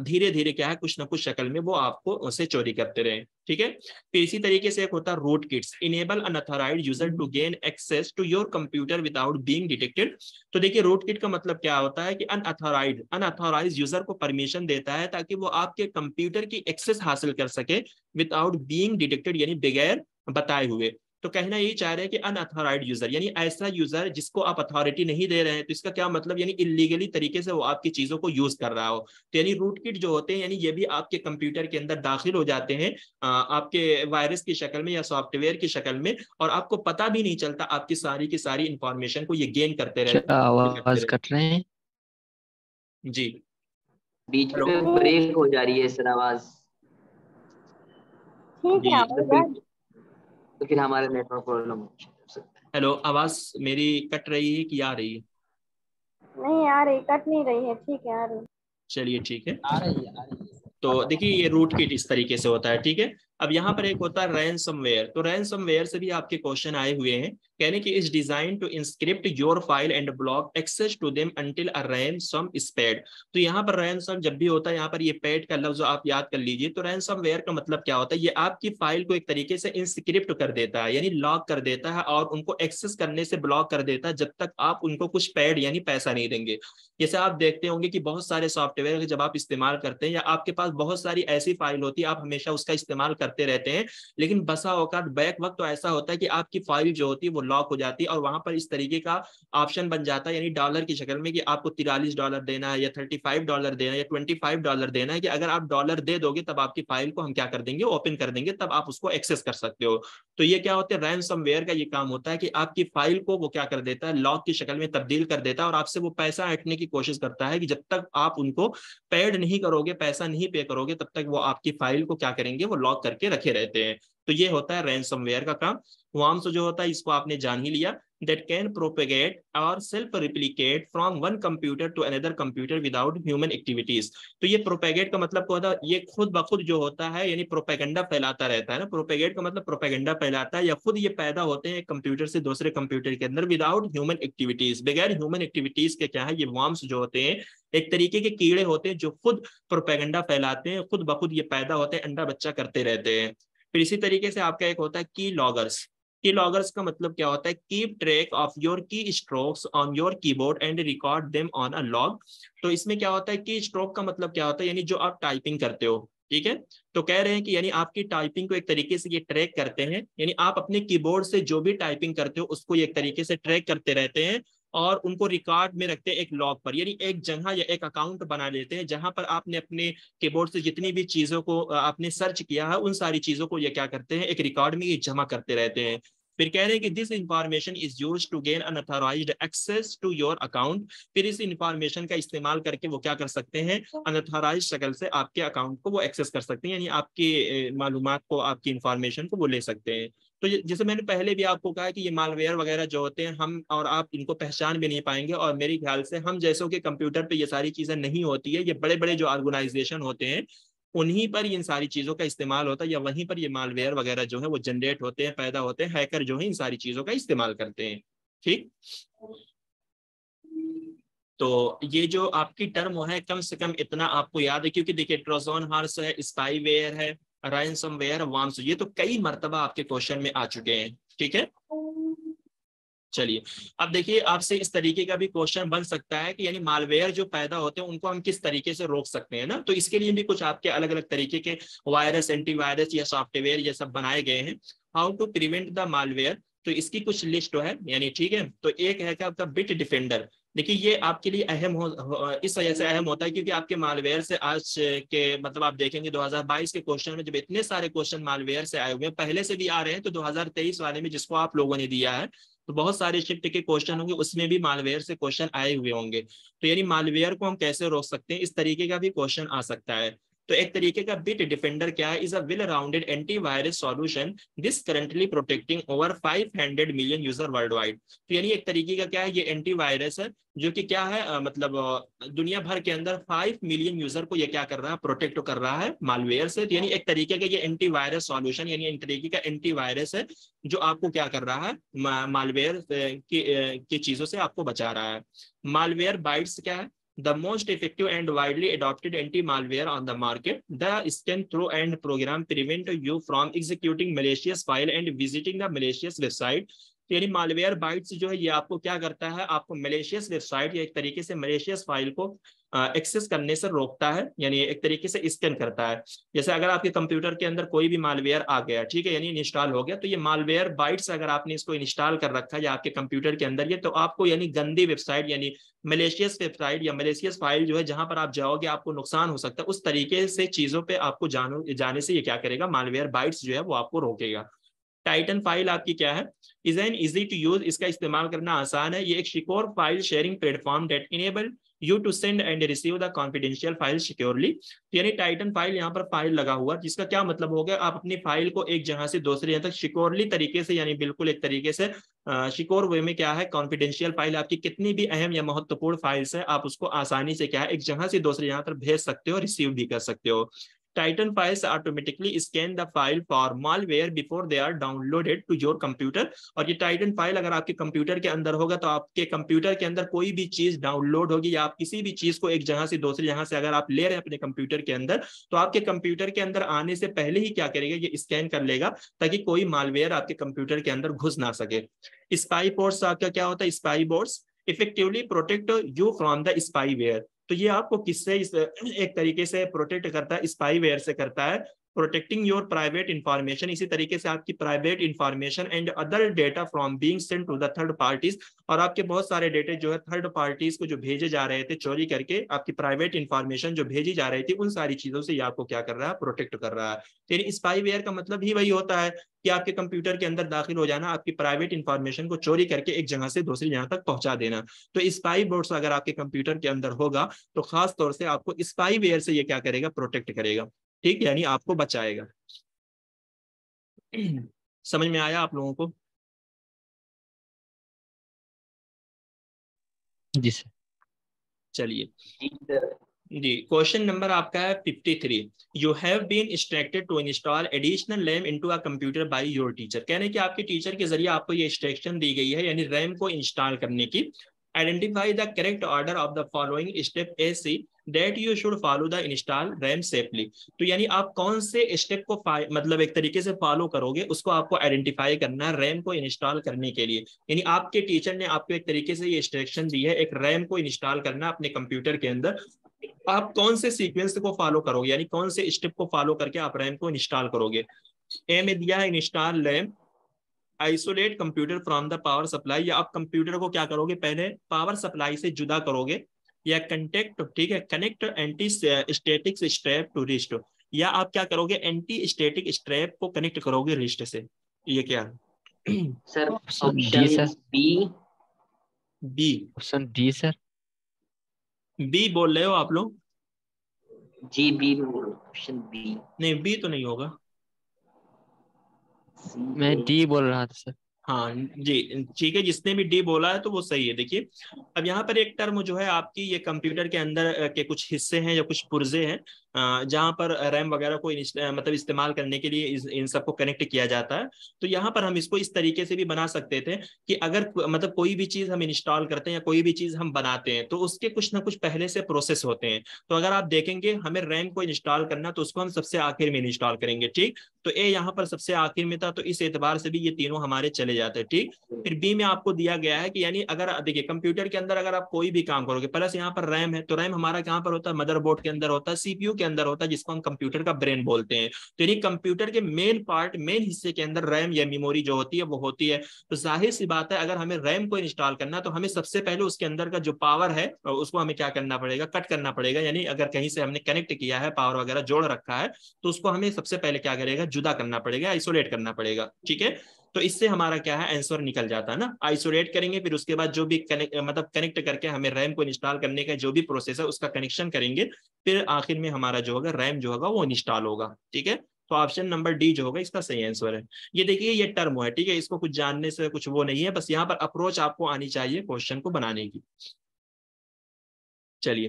Speaker 1: धीरे धीरे क्या है, कुछ ना कुछ शक्ल में वो आपको उसे चोरी करते रहे, ठीक है। फिर इसी तरीके से एक होता है rootkits, enable unauthorised user to gain access to your computer without being detected. तो देखिए रूट किट का मतलब क्या होता है कि अनऑथराइज्ड यूजर को परमिशन देता है ताकि वो आपके कंप्यूटर की एक्सेस हासिल कर सके विदाउट बीइंग डिटेक्टेड, यानी बगैर बताए हुए। तो कहना यही चाह रहे हैं कि अनऑथराइज्ड यूजर यानी ऐसा यूजर जिसको आप अथॉरिटी नहीं दे रहे हैं, तो इसका क्या मतलब, यानी इलीगली तरीके से वो आपकी चीजों को यूज कर रहा हो। तो यानी रूट किट जो होते हैं, यानी ये भी आपके कंप्यूटर के अंदर दाखिल हो जाते हैं आपके वायरस की शक्ल में या सॉफ्टवेयर की शक्ल में, और आपको पता भी नहीं चलता, आपकी सारी की सारी इंफॉर्मेशन को ये गेन करते रहते
Speaker 4: क्या आवाज कट रहे हैं?
Speaker 1: जी
Speaker 3: बीच
Speaker 1: हेलो
Speaker 3: में ब्रेक हो जा रही है सर आवाज।
Speaker 2: ठीक है, आवाज
Speaker 3: तो फिर हमारे नेटवर्क प्रॉब्लम हो सकता है।
Speaker 1: हेलो, आवाज मेरी कट रही है कि आ रही है?
Speaker 2: नहीं आ रही, कट नहीं रही है, ठीक है आ रही।
Speaker 1: चलिए ठीक है।
Speaker 4: आ रही है।
Speaker 1: तो देखिए ये रूट किट इस तरीके से होता है, ठीक है। अब यहाँ पर एक होता है रैनसमवेयर। तो रैनसमवेयर से भी आपके क्वेश्चन आए हुए हैं, कहने की is design to encrypt your file and block access to them until a ransom is paid. तो यहाँ पर रैनसम जब भी होता है, यहाँ पर ये पेड का लफ्ज आप याद कर लीजिए। तो रैनसमवेयर का मतलब क्या होता है, ये आपकी फाइल को एक तरीके से इंस्क्रिप्ट कर देता है, यानी लॉक कर देता है और उनको एक्सेस करने से ब्लॉक कर देता है जब तक आप उनको कुछ पेड यानी पैसा नहीं देंगे। जैसे आप देखते होंगे कि बहुत सारे सॉफ्टवेयर जब आप इस्तेमाल करते हैं या आपके पास बहुत सारी ऐसी फाइल होती है, आप हमेशा उसका इस्तेमाल करते करते रहते हैं, लेकिन बसा औकात बैक वक्त तो ऐसा होता है कि आपकी फाइल जो होती है वो लॉक हो जाती है और वहां पर इस तरीके का ऑप्शन बन जाता है, यानी डॉलर की शक्ल में, कि आपको $43 देना है या $35 देना है या $25 देना है, कि अगर आप डॉलर दे दोगे तब आपकी फाइल को हम क्या कर देंगे, ओपन कर देंगे, तब आप उसको एक्सेस कर सकते हो। तो ये क्या होता है, रैनसमवेयर का ये काम होता है कि आपकी फाइल को वो क्या कर देता है, लॉक की शक्ल में तब्दील कर देता है और आपसे वो पैसा हटने की कोशिश करता है कि जब तक आप उनको पेड नहीं करोगे, पैसा नहीं पे करोगे, तब तक वो आपकी फाइल को क्या करेंगे, वो लॉक करके रखे रहते हैं। तो ये होता है रैनसमवेयर का काम। वर्म्स जो होता है इसको आपने जान ही लिया, that can propagate or self-replicate from one computer to another computer without human activities। तो ये प्रोपेगेट का मतलब क्या होता है, ये खुद ब खुद जो होता है, यानी प्रोपेगेंडा फैलाता रहता है ना। प्रोपेगेट का मतलब प्रोपेगेंडा फैलाता है या खुद ये पैदा होते हैं कंप्यूटर से दूसरे कंप्यूटर के अंदर विदाउट ह्यूमन एक्टिविटीज, बगैर ह्यूमन एक्टिविटीज के। क्या है, ये वर्म्स जो होते हैं एक तरीके के कीड़े होते हैं जो खुद प्रोपेगेंडा फैलाते हैं, खुद ब खुद ये पैदा होते हैं, अंडा बच्चा करते रहते हैं। फिर इसी तरीके से आपका एक होता है की लॉगर्स। की लॉगर्स का मतलब क्या होता है, कीप ट्रैक ऑफ योर की strokes on your keyboard and record them on a log. तो इसमें क्या होता है, की स्ट्रोक का मतलब क्या होता है, यानी जो आप टाइपिंग करते हो, ठीक है। तो कह रहे हैं कि यानी आपकी टाइपिंग को एक तरीके से ये ट्रैक करते हैं, यानी आप अपने कीबोर्ड से जो भी टाइपिंग करते हो उसको एक तरीके से ट्रैक करते रहते हैं और उनको रिकॉर्ड में रखते हैं एक लॉग पर, यानी एक जगह या एक अकाउंट बना लेते हैं जहां पर आपने अपने कीबोर्ड से जितनी भी चीजों को आपने सर्च किया है उन सारी चीजों को ये क्या करते हैं, एक रिकॉर्ड में ये जमा करते रहते हैं। फिर कह रहे हैं कि this information is used to gain unauthorised access to your account. फिर इस इंफॉर्मेशन का इस्तेमाल करके वो क्या कर सकते हैं, अनऑथराइज्ड शक्ल से आपके अकाउंट को वो एक्सेस कर सकते हैं, यानी आपकी मालूमात को, आपकी इंफॉर्मेशन को वो ले सकते हैं। तो जैसे मैंने पहले भी आपको कहा कि ये मालवेयर वगैरह जो होते हैं हम और आप इनको पहचान भी नहीं पाएंगे, और मेरे ख्याल से हम जैसों के कंप्यूटर पे ये सारी चीजें नहीं होती है, ये बड़े बड़े जो ऑर्गेनाइजेशन होते हैं उन्हीं पर इन सारी चीजों का इस्तेमाल होता है, या वहीं पर ये मालवेयर वगैरह जो है वो जनरेट होते हैं, पैदा होते हैं, हैकर जो है इन सारी चीजों का इस्तेमाल करते हैं। ठीक, तो ये जो आपकी टर्म है कम से कम इतना आपको याद है, क्योंकि देखिए ट्रोजन हॉर्स है, स्पाईवेयर है, रैनसमवेयर, वर्म्स, ये तो कई मर्तबा आपके क्वेश्चन में आ चुके हैं। ठीक है, चलिए अब देखिए आपसे इस तरीके का भी क्वेश्चन बन सकता है कि यानी मालवेयर जो पैदा होते हैं उनको हम किस तरीके से रोक सकते हैं ना। तो इसके लिए भी कुछ आपके अलग अलग तरीके के वायरस, एंटीवायरस या सॉफ्टवेयर ये सब बनाए गए हैं। How to prevent the malware, तो इसकी कुछ लिस्ट है, यानी ठीक है। तो एक है क्या आपका बिट डिफेंडर। देखिए ये आपके लिए अहम इस वजह से अहम होता है क्योंकि आपके मालवेयर से आज के मतलब आप देखेंगे 2022 के क्वेश्चन में जब इतने सारे क्वेश्चन मालवेयर से आए हुए हैं, पहले से भी आ रहे हैं, तो 2023 वाले में जिसको आप लोगों ने दिया है तो बहुत सारे शिफ्ट के क्वेश्चन होंगे, उसमें भी मालवेयर से क्वेश्चन आए हुए होंगे। तो यानी मालवेयर को हम कैसे रोक सकते हैं, इस तरीके का भी क्वेश्चन आ सकता है। तो एक तरीके का बिट डिफेंडर क्या है, is a well rounded antivirus solution this currently protecting over 500 million user world wide. तो यानी एक तरीके का क्या है, ये एंटीवायरस है जो कि क्या है मतलब दुनिया भर के अंदर 5 मिलियन यूजर को ये क्या कर रहा है, प्रोटेक्ट कर रहा है मालवेयर से। तो यानी एक तरीके का ये एंटीवायरस सॉल्यूशन, यानी एक तरीके का एंटीवायरस है जो आपको क्या कर रहा है, मालवेयर की चीजों से आपको बचा रहा है। मालवेयर बाइट्स क्या है, the most effective and widely adopted anti-malware on the market. The scan through and program prevent you from executing malicious file and visiting the malicious website. यानी मालवेयर बाइट्स जो है ये आपको क्या करता है, आपको मलेशियस वेबसाइट या एक तरीके से मलेशियस फाइल को एक्सेस करने से रोकता है, यानी एक तरीके से स्कैन करता है। जैसे अगर आपके कंप्यूटर के अंदर कोई भी मालवेयर आ गया, ठीक है, यानी इंस्टॉल हो गया, तो ये मालवेयर बाइट्स अगर आपने इसको इंस्टॉल कर रखा है या आपके कंप्यूटर के अंदर ये, तो आपको यानी गंदी वेबसाइट यानी मलेशियस वेबसाइट या मलेशियस फाइल जो है जहां पर आप जाओगे आपको नुकसान हो सकता है, उस तरीके से चीजों पर आपको जाने से ये क्या करेगा, मालवेयर बाइट्स जो है वो आपको रोकेगा। टाइटन फाइल आपकी क्या है, is an easy to use, इसका इस्तेमाल करना आसान है। ये एक secure file sharing platform that enable you to send and receive the confidential file securely. यानी टाइटन फाइल यहाँ पर फाइल लगा हुआ, जिसका क्या मतलब हो गया, आप अपनी फाइल को एक जगह से दूसरी जगह तक सिक्योरली तरीके से, यानी बिल्कुल एक तरीके से सिक्योर वे में क्या है, कॉन्फिडेंशियल फाइल आपकी कितनी भी अहम या महत्वपूर्ण फाइल्स है आप उसको आसानी से क्या है एक जगह से दूसरी जगह पर भेज सकते हो, रिसीव भी कर सकते हो। Titan files automatically scan the file for malware before they are downloaded to your computer। और ये Titan फाइल अगर आपके कंप्यूटर के अंदर होगा तो आपके कंप्यूटर के अंदर कोई भी चीज डाउनलोड होगी या आप किसी भी चीज को एक जगह से दूसरी जगह से अगर आप ले रहे हैं अपने कंप्यूटर के अंदर, तो आपके कंप्यूटर के अंदर आने से पहले ही क्या करेगा, ये स्कैन कर लेगा ताकि कोई मालवेयर आपके कंप्यूटर के अंदर घुस ना सके। स्पाई बोट्स आपका क्या होता है, spy boats effectively protect you from the spyware. तो ये आपको किससे एक तरीके से प्रोटेक्ट करता है, स्पाईवेयर से करता है। प्रोटेक्टिंग योर प्राइवेट इंफॉर्मेशन, इसी तरीके से आपकी private information and other data from being sent to the third parties, और आपके बहुत सारे डेटे जो है थर्ड पार्टीज को जो भेजे जा रहे थे चोरी करके, आपकी प्राइवेट इंफॉर्मेशन जो भेजी जा रही थी, उन सारी चीजों से ये आपको क्या कर रहा है, प्रोटेक्ट कर रहा है। यानी स्पाईवेयर का मतलब ही वही होता है कि आपके कंप्यूटर के अंदर दाखिल हो जाना, आपकी प्राइवेट इंफॉर्मेशन को चोरी करके एक जगह से दूसरी जगह तक पहुंचा देना। तो स्पाई बोर्ड्स अगर आपके कंप्यूटर के अंदर होगा तो खास तौर से आपको स्पाईवेयर से ये क्या करेगा, प्रोटेक्ट करेगा, ठीक, यानी आपको बचाएगा। समझ में आया आप लोगों को?
Speaker 4: जी सर।
Speaker 1: चलिए जी, क्वेश्चन नंबर आपका है 53। You have been instructed to install additional RAM into a computer by your teacher. कहने कि आपके टीचर के जरिए आपको ये इंस्ट्रक्शन दी गई है, यानी रैम को इंस्टॉल करने की। Identify the correct order of the following step A see that you should follow the install RAM safely. तो यानी आप कौन से स्टेप को मतलब एक तरीके से फॉलो करोगे, उसको आपको आइडेंटिफाई करना है रैम को इंस्टॉल करने के लिए। यानी आपके टीचर ने आपको एक तरीके से ये इंस्ट्रक्शन दी है, एक रैम को इंस्टॉल करना अपने कंप्यूटर के अंदर, आप कौन से सीक्वेंस को फॉलो करोगे, यानी कौन से स्टेप को फॉलो करके आप रैम को इंस्टॉल करोगे। ए में दिया है install RAM, isolate computer from the power supply, या आप कंप्यूटर को क्या करोगे, पहले पावर सप्लाई से जुदा करोगे, या कंटेक्ट, ठीक है, connect anti static strap to wrist, या आप क्या करोगे, एंटी स्टैटिक स्ट्रैप को कनेक्ट करोगे रिस्ट से। ये क्या है
Speaker 3: sir?
Speaker 4: Option D
Speaker 3: option
Speaker 4: sir.
Speaker 3: B.
Speaker 1: B?
Speaker 4: Option D sir.
Speaker 1: B बोल रहे हो आप लोग?
Speaker 3: जी बी, ऑप्शन बी।
Speaker 1: नहीं, बी तो नहीं होगा।
Speaker 4: मैं डी बोल रहा था सर।
Speaker 1: हाँ जी, ठीक है, जिसने भी डी बोला है तो वो सही है। देखिए अब यहाँ पर एक टर्म जो है आपकी, ये कंप्यूटर के अंदर के कुछ हिस्से हैं या कुछ पुर्जे हैं जहाँ पर रैम वगैरह को मतलब इस्तेमाल करने के लिए इन सबको कनेक्ट किया जाता है। तो यहाँ पर हम इसको इस तरीके से भी बना सकते थे कि अगर मतलब कोई भी चीज हम इंस्टॉल करते हैं या कोई भी चीज हम बनाते हैं तो उसके कुछ ना कुछ पहले से प्रोसेस होते हैं। तो अगर आप देखेंगे हमें रैम को इंस्टॉल करना तो उसको हम सबसे आखिर में इंस्टॉल करेंगे, ठीक। तो ए यहाँ पर सबसे आखिर में था, तो इस एतबार से भी ये तीनों हमारे चले जाते हैं, ठीक। फिर बी में आपको दिया गया है कि यानी अगर देखिए कंप्यूटर के अंदर अगर आप कोई भी काम करोगे, प्लस यहाँ पर रैम है, तो रैम हमारा कहाँ पर होता है, मदरबोर्ड के अंदर होता है, सीपीयू के अंदर होता है, जिसको हम कंप्यूटर का ब्रेन बोलते हैं। तो यानी कंप्यूटर के मेन पार्ट, मेन हिस्से के अंदर रैम या मेमोरी जो होती है वो होती है। तो जाहिर सी बात है अगर हमें रैम को इंस्टॉल करना तो हमें सबसे पहले उसके अंदर का जो पावर है उसको हमें क्या करना पड़ेगा, कट करना पड़ेगा। यानी अगर कहीं से हमने कनेक्ट किया है, पावर वगैरह जोड़ रखा है, तो उसको हमें सबसे पहले क्या करेगा, जुदा करना पड़ेगा, आइसोलेट करना पड़ेगा, ठीक है। तो इससे हमारा क्या है, आंसर निकल जाता है ना। आइसोलेट करेंगे, फिर उसके बाद जो भी कनेक्ट करके हमें रैम को इंस्टॉल करने का जो भी प्रोसेस है उसका कनेक्शन करेंगे, फिर आखिर में हमारा जो होगा रैम जो होगा वो इंस्टॉल होगा, ठीक है। तो ऑप्शन नंबर डी जो होगा इसका सही आंसर है। ये देखिए ये टर्म है, ठीक है, इसको कुछ जानने से कुछ वो नहीं है, बस यहाँ पर अप्रोच आपको आनी चाहिए क्वेश्चन को बनाने की। चलिए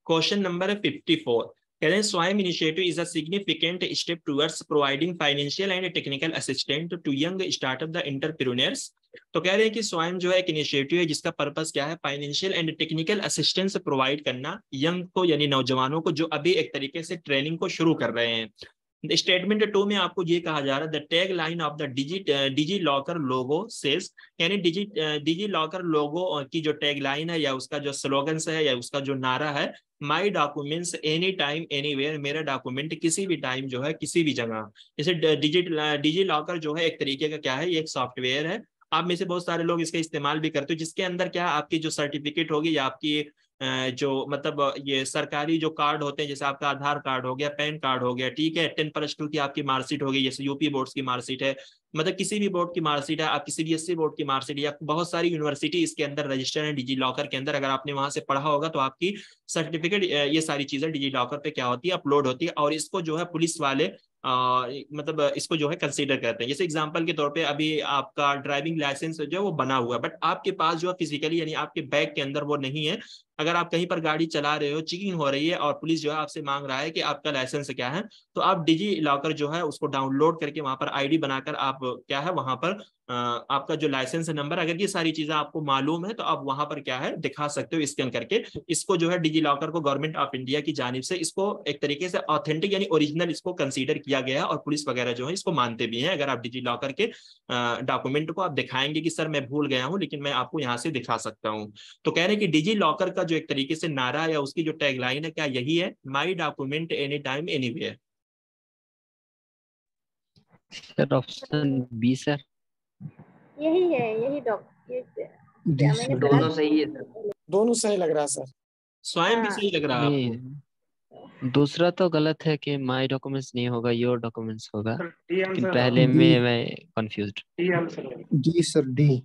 Speaker 1: क्वेश्चन नंबर 54। कह रहे हैं Swayam initiative is a significant step towards providing financial and technical assistant to young startup the entrepreneurs. तो कह रहे हैं कि स्वयं जो है एक इनिशिएटिव है जिसका पर्पस क्या है, financial and technical assistance provide करना यंग को, यानी नौजवानों को जो अभी एक तरीके से ट्रेनिंग को शुरू कर रहे हैं। स्टेटमेंट 2 में आपको ये कहा जा रहा है, the tagline of the DigiLocker logo says, यानी डिजी लॉकर लोगो की जो टैग लाइन है या उसका जो स्लोगन है या उसका जो नारा है, माई डॉक्यूमेंट्स एनी टाइम एनीवेयर, मेरा डॉक्यूमेंट किसी भी टाइम जो है किसी भी जगह। जैसे डिजी लॉकर जो है एक तरीके का क्या है, ये एक सॉफ्टवेयर है, आप में से बहुत सारे लोग इसका इस्तेमाल भी करते हो, जिसके अंदर क्या आपकी जो सर्टिफिकेट होगी या आपकी जो मतलब ये सरकारी जो कार्ड होते हैं, जैसे आपका आधार कार्ड हो गया, पैन कार्ड हो गया, ठीक है, 10+2 की आपकी मार्कशीट होगी, जैसे यूपी बोर्ड्स की मार्कशीट है, मतलब किसी भी बोर्ड की मार्कशीट है, आप CBSE बोर्ड की मार्कशीट, या बहुत सारी यूनिवर्सिटी इसके अंदर रजिस्टर है डिजी लॉकर के अंदर, अगर आपने वहां से पढ़ा होगा तो आपकी सर्टिफिकेट ये सारी चीजें डिजी लॉकर पे क्या होती है, अपलोड होती है, और इसको जो है पुलिस वाले मतलब इसको जो है कंसीडर करते हैं। जैसे एग्जांपल के तौर पे अभी आपका ड्राइविंग लाइसेंस जो है वो बना हुआ है, बट आपके पास जो है फिजिकली यानी आपके बैग के अंदर वो नहीं है। अगर आप कहीं पर गाड़ी चला रहे हो, चेकिंग हो रही है और पुलिस जो है आपसे मांग रहा है कि आपका लाइसेंस क्या है, तो आप डिजी लॉकर जो है उसको डाउनलोड करके वहां पर आईडी बनाकर आप क्या है वहां पर आपका जो लाइसेंस नंबर, अगर ये सारी चीजें आपको मालूम है तो आप वहां पर क्या है दिखा सकते हो स्कैन करके। इसको जो है डिजी लॉकर को गवर्नमेंट ऑफ इंडिया की जानिब से इसको एक तरीके से ऑथेंटिक यानी ओरिजिनल इसको कंसीडर किया गया है, और पुलिस वगैरह जो है इसको मानते भी हैं। अगर आप डिजी लॉकर के डॉक्यूमेंट को आप दिखाएंगे कि सर मैं भूल गया हूं लेकिन मैं आपको यहाँ से दिखा सकता हूँ। तो कह रहे हैं कि डिजी लॉकर का जो एक तरीके से नारा या उसकी जो टैगलाइन है क्या यही है, my document anytime anywhere.
Speaker 4: Sir option B sir.
Speaker 2: यही है, यही ये
Speaker 6: डी
Speaker 2: क्या मैंने
Speaker 6: सर।
Speaker 2: पढ़ा
Speaker 3: दोनों सही है सर।
Speaker 5: दोनों सही लग रहा है सर।
Speaker 1: स्वयं भी
Speaker 2: हाँ।
Speaker 1: सही लग रहा है आपको?
Speaker 4: नहीं, दूसरा तो गलत है कि माई डॉक्यूमेंट्स नहीं होगा, योर डॉक्यूमेंट्स होगा,
Speaker 5: डी
Speaker 4: लेकिन
Speaker 5: आंसर
Speaker 4: पहले
Speaker 6: डी
Speaker 4: में मैं कंफ्यूज।
Speaker 5: डी आंसर है।
Speaker 6: D sir D.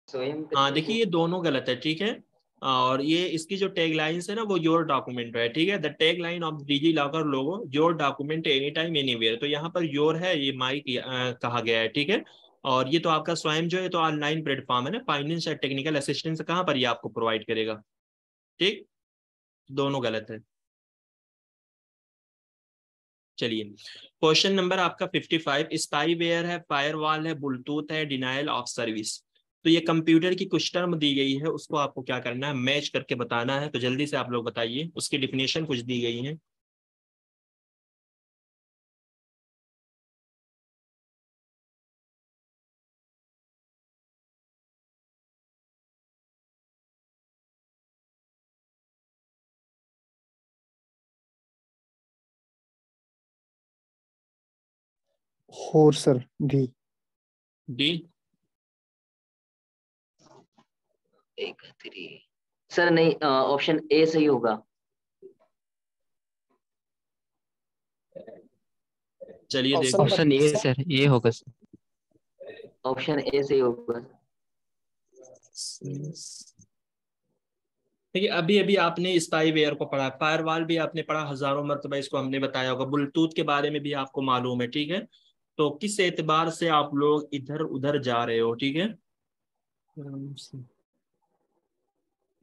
Speaker 3: स्वयं
Speaker 1: हाँ
Speaker 3: करके
Speaker 1: देखिए, ये दोनों गलत है, ठीक है। और ये इसकी जो टैग लाइन्स है ना, वो योर डॉक्यूमेंट है, ठीक है। The tagline of DigiLocker logo, your document anytime anywhere. तो यहाँ पर योर है, ये माई कहा गया है, ठीक है। और ये तो आपका स्वयं जो है तो ऑनलाइन प्लेटफॉर्म है ना, फाइनेंस और टेक्निकल असिस्टेंस कहाँ पर ये आपको प्रोवाइड करेगा, ठीक। दोनों गलत है। चलिए, क्वेश्चन नंबर आपका 55। स्पाईवेयर है, फायरवॉल है, ब्लूटूथ है, डिनायल ऑफ सर्विस। तो ये कंप्यूटर की कुछ टर्म दी गई है, उसको आपको क्या करना है, मैच करके बताना है। तो जल्दी से आप लोग बताइए, उसकी डिफिनेशन कुछ दी गई है।
Speaker 6: Four sir D.
Speaker 1: डी।
Speaker 3: एक थ्री सर, नहीं ऑप्शन ए सही होगा।
Speaker 1: चलिए
Speaker 5: ऑप्शन
Speaker 1: देखो,
Speaker 4: ऑप्शन ए सर, ये होगा सर।
Speaker 3: ऑप्शन ए सही होगा।
Speaker 1: देखिए अभी अभी आपने स्पाईवेयर को पढ़ा, फायरवॉल भी आपने पढ़ा हजारों मरतबा, इसको हमने बताया होगा। ब्लूटूथ के बारे में भी आपको मालूम है, ठीक है। तो किस एतबार से आप लोग इधर उधर जा रहे हो, ठीक है।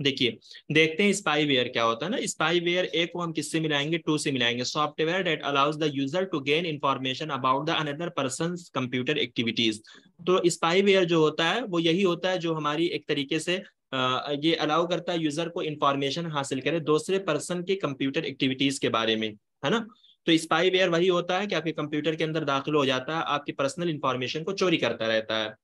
Speaker 1: देखिए, देखते हैं स्पाईवेयर क्या होता है ना। स्पाईवेयर ए को हम किससे मिलाएंगे, टू से मिलाएंगे। Software that allows the user to gain information about the another person's computer activities. तो स्पाईवेयर जो होता है वो यही होता है जो हमारी एक तरीके से ये अलाउ करता है यूजर को इंफॉर्मेशन हासिल करे दूसरे पर्सन के कंप्यूटर एक्टिविटीज के बारे में, है ना। तो स्पाईवेयर वही होता है कि आपके कंप्यूटर के अंदर दाखिल हो जाता है, आपकी पर्सनल इंफॉर्मेशन को चोरी करता रहता है।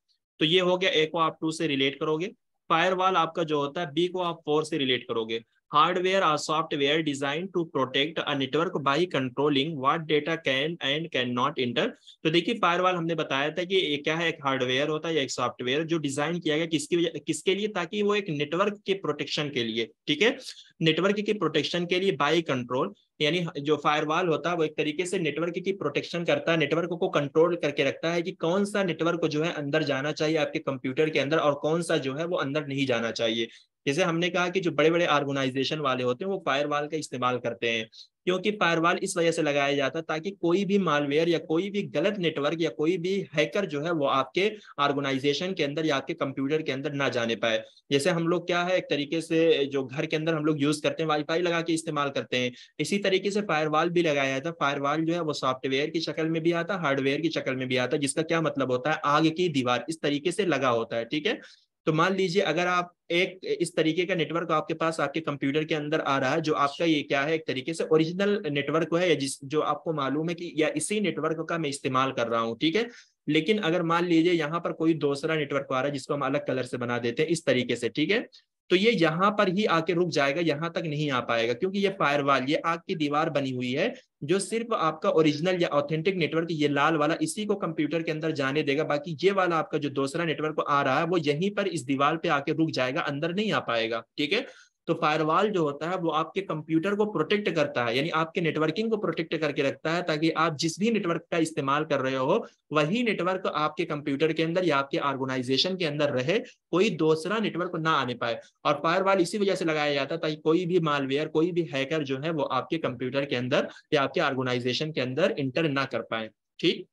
Speaker 1: तो ये हो गया, ए को आप टू से रिलेट करोगे। फायरवॉल आपका जो होता है, बी को आप फोर से रिलेट करोगे। हार्डवेयर और software design to protect a network by controlling what data can and cannot enter. तो देखिए, फायरवॉल हमने बताया था कि ये क्या है, एक हार्डवेयर होता है या एक सॉफ्टवेयर जो डिजाइन किया गया किसके लिए, ताकि वो एक नेटवर्क के प्रोटेक्शन के लिए, ठीक है, नेटवर्क की प्रोटेक्शन के लिए बाय कंट्रोल। यानी जो फायरवॉल होता है वो एक तरीके से नेटवर्क की प्रोटेक्शन करता है, नेटवर्क को कंट्रोल करके रखता है कि कौन सा नेटवर्क जो है अंदर जाना चाहिए आपके कंप्यूटर के अंदर और कौन सा जो है वो अंदर नहीं जाना चाहिए। जैसे हमने कहा कि जो बड़े बड़े ऑर्गेनाइजेशन वाले होते हैं वो फायरवॉल का इस्तेमाल करते हैं, क्योंकि फायरवॉल इस वजह से लगाया जाता है ताकि कोई भी मालवेयर या कोई भी गलत नेटवर्क या कोई भी हैकर जो है वो आपके ऑर्गेनाइजेशन के अंदर या आपके कंप्यूटर के अंदर ना जाने पाए। जैसे हम लोग क्या है, एक तरीके से जो घर के अंदर हम लोग यूज करते हैं, वाईफाई लगा के इस्तेमाल करते हैं, इसी तरीके से फायरवॉल भी लगाया जाता है। फायरवॉल जो है वो सॉफ्टवेयर की शक्ल में भी आता है, हार्डवेयर की शक्ल में भी आता है, जिसका क्या मतलब होता है, आग की दीवार इस तरीके से लगा होता है, ठीक है। तो मान लीजिए अगर आप एक इस तरीके का नेटवर्क आपके पास आपके कंप्यूटर के अंदर आ रहा है, जो आपका ये क्या है, एक तरीके से ओरिजिनल नेटवर्क है, या जो आपको मालूम है कि या इसी नेटवर्क का मैं इस्तेमाल कर रहा हूँ, ठीक है। लेकिन अगर मान लीजिए यहाँ पर कोई दूसरा नेटवर्क आ रहा है जिसको हम अलग कलर से बना देते हैं इस तरीके से, ठीक है, तो ये यहाँ पर ही आके रुक जाएगा, यहाँ तक नहीं आ पाएगा, क्योंकि ये फायरवॉल, ये आग की दीवार बनी हुई है जो सिर्फ आपका ओरिजिनल या ऑथेंटिक नेटवर्क, ये लाल वाला, इसी को कंप्यूटर के अंदर जाने देगा। बाकी ये वाला आपका जो दूसरा नेटवर्क आ रहा है वो यहीं पर इस दीवार पे आके रुक जाएगा, अंदर नहीं आ पाएगा, ठीक है। तो फायरवॉल जो होता है वो आपके कंप्यूटर को प्रोटेक्ट करता है, यानी आपके नेटवर्किंग को प्रोटेक्ट करके रखता है, ताकि आप जिस भी नेटवर्क का इस्तेमाल कर रहे हो वही नेटवर्क आपके कंप्यूटर के अंदर या आपके ऑर्गेनाइजेशन के अंदर रहे, कोई दूसरा नेटवर्क ना आने पाए। और फायरवॉल इसी वजह से लगाया जाता है ताकि कोई भी मालवेयर, कोई भी हैकर जो है वो आपके कंप्यूटर के अंदर या आपके ऑर्गेनाइजेशन के अंदर इंटर ना कर पाए, ठीक।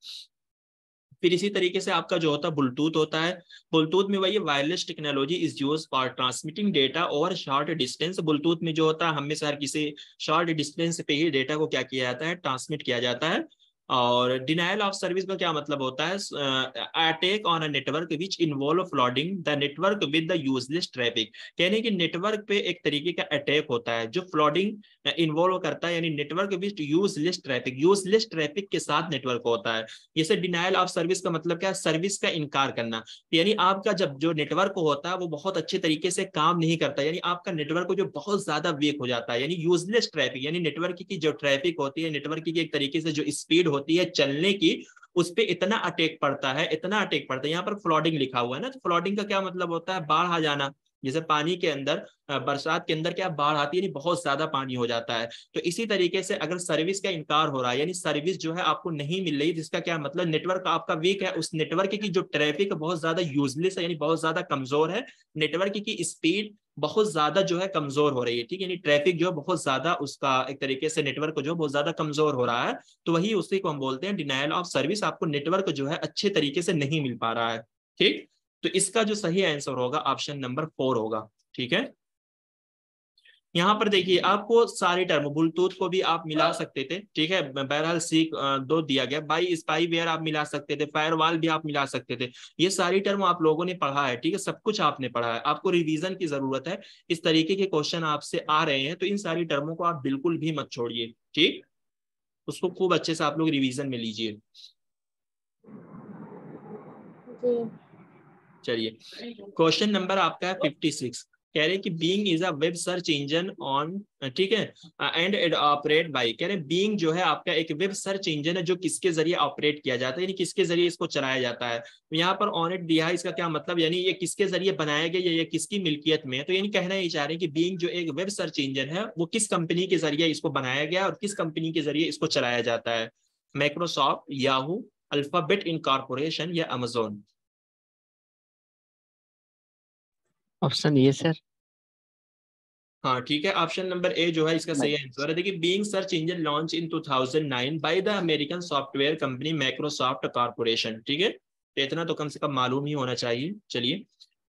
Speaker 1: फिर इसी तरीके से आपका जो होता है ब्लूटूथ होता है। ब्लूटूथ में वही wireless technology is use for transmitting data over short distance. Bluetooth में जो होता है हमेशा हर किसी शॉर्ट डिस्टेंस पे ही डेटा को क्या किया जाता है, ट्रांसमिट किया जाता है। और डिनायल ऑफ सर्विस का क्या मतलब होता है, attack on a network which involve flooding the network with the useless traffic. यानी कि नेटवर्क पे एक तरीके का अटैक होता है जो फ्लॉडिंग इन्वॉल्व करता है, यानी नेटवर्क विच यूजलेस ट्रैफिक, यूजलेस ट्रैफिक के साथ नेटवर्क होता है। जैसे डिनायल ऑफ सर्विस का मतलब क्या है, सर्विस का इनकार करना, यानी आपका जब जो नेटवर्क होता है वो बहुत अच्छे तरीके से काम नहीं करता, यानी आपका नेटवर्क जो बहुत ज्यादा वीक हो जाता है, यानी यूजलेस ट्रैफिक, यानी नेटवर्क की जो ट्रैफिक होती है, नेटवर्क की एक तरीके से जो स्पीड होती है चलने की, उस पे इतना अटैक पड़ता है, इतना अटैक पड़ता है। यहाँ पर फ्लडिंग लिखा हुआ है ना, तो फ्लडिंग का क्या मतलब होता है? बाढ़ आ जाना। जैसे पानी के अंदर, बरसात के अंदर क्या बाढ़ आती है, यानी बहुत ज्यादा पानी हो जाता है। तो इसी तरीके से अगर सर्विस का इनकार हो रहा है, यानी सर्विस जो है आपको नहीं मिल रही, जिसका क्या मतलब नेटवर्क आपका वीक है, उस नेटवर्क की जो ट्रैफिक बहुत ज्यादा यूजलेस है, यानी बहुत ज्यादा कमजोर है, नेटवर्क की स्पीड बहुत ज्यादा जो है कमजोर हो रही है, ठीक है, यानी ट्रैफिक जो है बहुत ज्यादा, उसका एक तरीके से नेटवर्क जो बहुत ज्यादा कमजोर हो रहा है, तो वही उसी को हम बोलते हैं डिनायल ऑफ सर्विस। आपको नेटवर्क जो है अच्छे तरीके से नहीं मिल पा रहा है, ठीक। तो इसका जो सही आंसर होगा ऑप्शन नंबर 4 होगा, ठीक है। यहाँ पर देखिए आपको सारे टर्म, ब्लूटूथ को भी आप मिला सकते थे, ठीक है, बहरहाल सी 2 दिया गया, बाई स्पाई वेयर आप मिला सकते थे, फायरवॉल भी आप मिला सकते थे। ये सारी टर्म आप लोगों ने पढ़ा है, ठीक है, सब कुछ आपने पढ़ा है, आपको रिवीजन की जरूरत है। इस तरीके के क्वेश्चन आपसे आ रहे हैं तो इन सारी टर्मों को आप बिल्कुल भी मत छोड़िए, ठीक, उसको खूब अच्छे से आप लोग रिवीजन में लीजिए।
Speaker 2: जी।
Speaker 1: चलिए, क्वेश्चन नंबर आपका है 56। कह रहे कि being is a web search engine on, ठीक है, एंड इट ऑपरेट बाय, कह रहे बीइंग जो है आपका एक वेब सर्च इंजन है जो किसके जरिए ऑपरेट किया जाता है, यानी किसके जरिए इसको चलाया जाता है। यहाँ पर ऑन इट दिया है, इसका क्या मतलब, यानी ये किसके जरिए बनाया गया, ये किसकी मिल्कियत में है। तो यानी कहना ये चाह रहे हैं कि बीइंग जो एक वेब सर्च इंजन है वो किस कंपनी के जरिए इसको बनाया गया और किस कंपनी के जरिए इसको चलाया जाता है। माइक्रोसॉफ्ट, याहू, अल्फाबेट इनकॉर्पोरेशन या अमेजोन।
Speaker 4: Option A sir.
Speaker 1: हाँ ठीक है, ऑप्शन नंबर ए जो है इसका सही आंसर है। देखिए, being search engine launch in 2009 by the American software company Microsoft corporation, ठीक है, तो इतना तो कम से कम मालूम ही होना चाहिए। चलिए,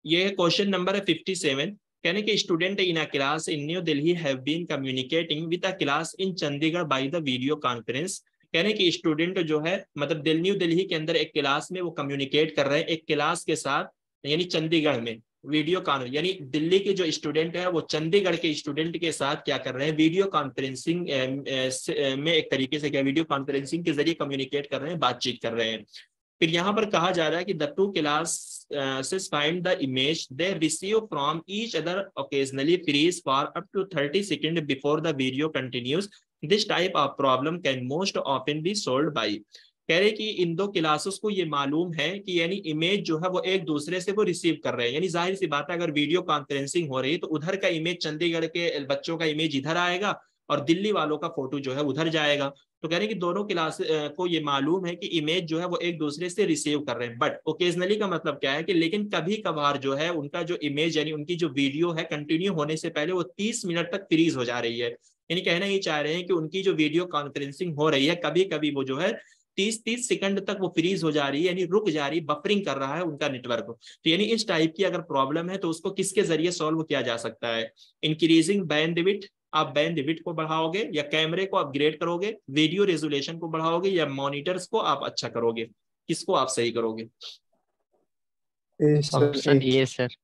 Speaker 1: ये क्वेश्चन नंबर है 57। कहने कि student in a class in New Delhi have been communicating with a class in Chandigarh by the video conference. कहने कि स्टूडेंट जो है मतलब न्यू दिल्ली के अंदर एक क्लास में वो कम्युनिकेट कर रहे हैं एक क्लास के साथ, यानी चंडीगढ़ में वीडियो कॉन्फ्रेंस, यानी दिल्ली के जो स्टूडेंट है वो चंडीगढ़ के स्टूडेंट के साथ क्या कर रहे हैं, वीडियो कॉन्फ्रेंसिंग में एक तरीके से क्या वीडियो कॉन्फ्रेंसिंग के जरिए कम्युनिकेट कर रहे हैं, बातचीत कर रहे हैं। फिर यहाँ पर कहा जा रहा है कि the two classes find the image they receive from each other occasionally freeze for up to 30 seconds before the video continues. This type of problem can most often be solved by, कह रहे कि इन दो क्लासेस को ये मालूम है कि यानी इमेज जो है वो एक दूसरे से वो रिसीव कर रहे हैं, यानी जाहिर सी बात है अगर वीडियो कॉन्फ्रेंसिंग हो रही है तो उधर का इमेज चंडीगढ़ के बच्चों का इमेज इधर आएगा और दिल्ली वालों का फोटो जो है उधर जाएगा। तो कह रहे हैं कि दोनों क्लास को ये मालूम है कि इमेज जो है वो एक दूसरे से रिसीव कर रहे हैं, बट ओकेजनली का मतलब क्या है कि लेकिन कभी कभार जो है उनका जो इमेज यानी उनकी जो वीडियो है कंटिन्यू होने से पहले वो 30 मिनट तक फ्रीज हो जा रही है। यानी कहना ये चाह रहे हैं कि उनकी जो वीडियो कॉन्फ्रेंसिंग हो रही है कभी कभी वो जो है 30 सेकंड तक वो फ्रीज हो जा रही है, यानी रुक जा रही, बफरिंग कर रहा है उनका नेटवर्क। तो यानी इस टाइप की अगर प्रॉब्लम है तो उसको किसके जरिए सॉल्व किया जा सकता है, इंक्रीजिंग बैंडविड्थ, आप बैंडविड्थ को बढ़ाओगे या कैमरे को अपग्रेड करोगे, वीडियो रेजोल्यूशन को बढ़ाओगे या मॉनिटर्स को आप अच्छा करोगे, किसको आप सही करोगे।
Speaker 6: A sir,
Speaker 4: option A sir.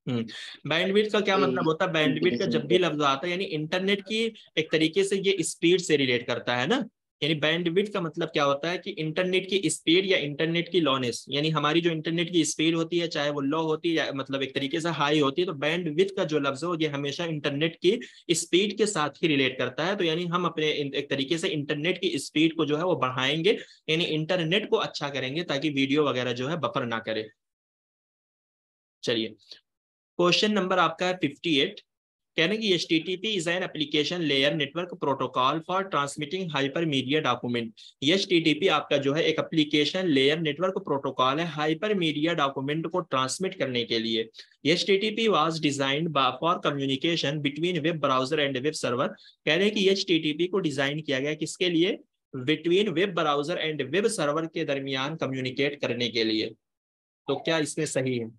Speaker 1: Bandwidth का क्या मतलब होता है, बैंडविड्थ का जब भी लफ्ज आता है यानी इंटरनेट की एक तरीके से ये स्पीड से रिलेट करता है ना, यानी बैंडविड्थ का मतलब क्या होता है कि इंटरनेट की स्पीड या इंटरनेट की लॉनेस, यानी हमारी जो इंटरनेट की स्पीड होती है चाहे वो लो होती है या मतलब एक तरीके से हाई होती है, तो बैंडविड्थ का जो लफ्ज है ये हमेशा इंटरनेट की स्पीड के साथ ही रिलेट करता है। तो यानी हम अपने एक तरीके से इंटरनेट की स्पीड को जो है वो बढ़ाएंगे, यानी इंटरनेट को अच्छा करेंगे ताकि वीडियो वगैरह जो है बफर ना करे। चलिए, क्वेश्चन नंबर आपका है 58। कहने की HTTP is an application layer network protocol for transmitting hypermedia document. HTTP आपका जो है एक एप्लीकेशन लेयर नेटवर्क प्रोटोकॉल है हाइपरमीडिया डॉक्यूमेंट को ट्रांसमिट करने के लिए। HTTP was designed for communication between web browser and web server. कह रहे हैं कि HTTP को डिजाइन किया गया किसके लिए, between web browser and web server के दरमियान कम्युनिकेट करने के लिए। तो क्या इसमें सही है।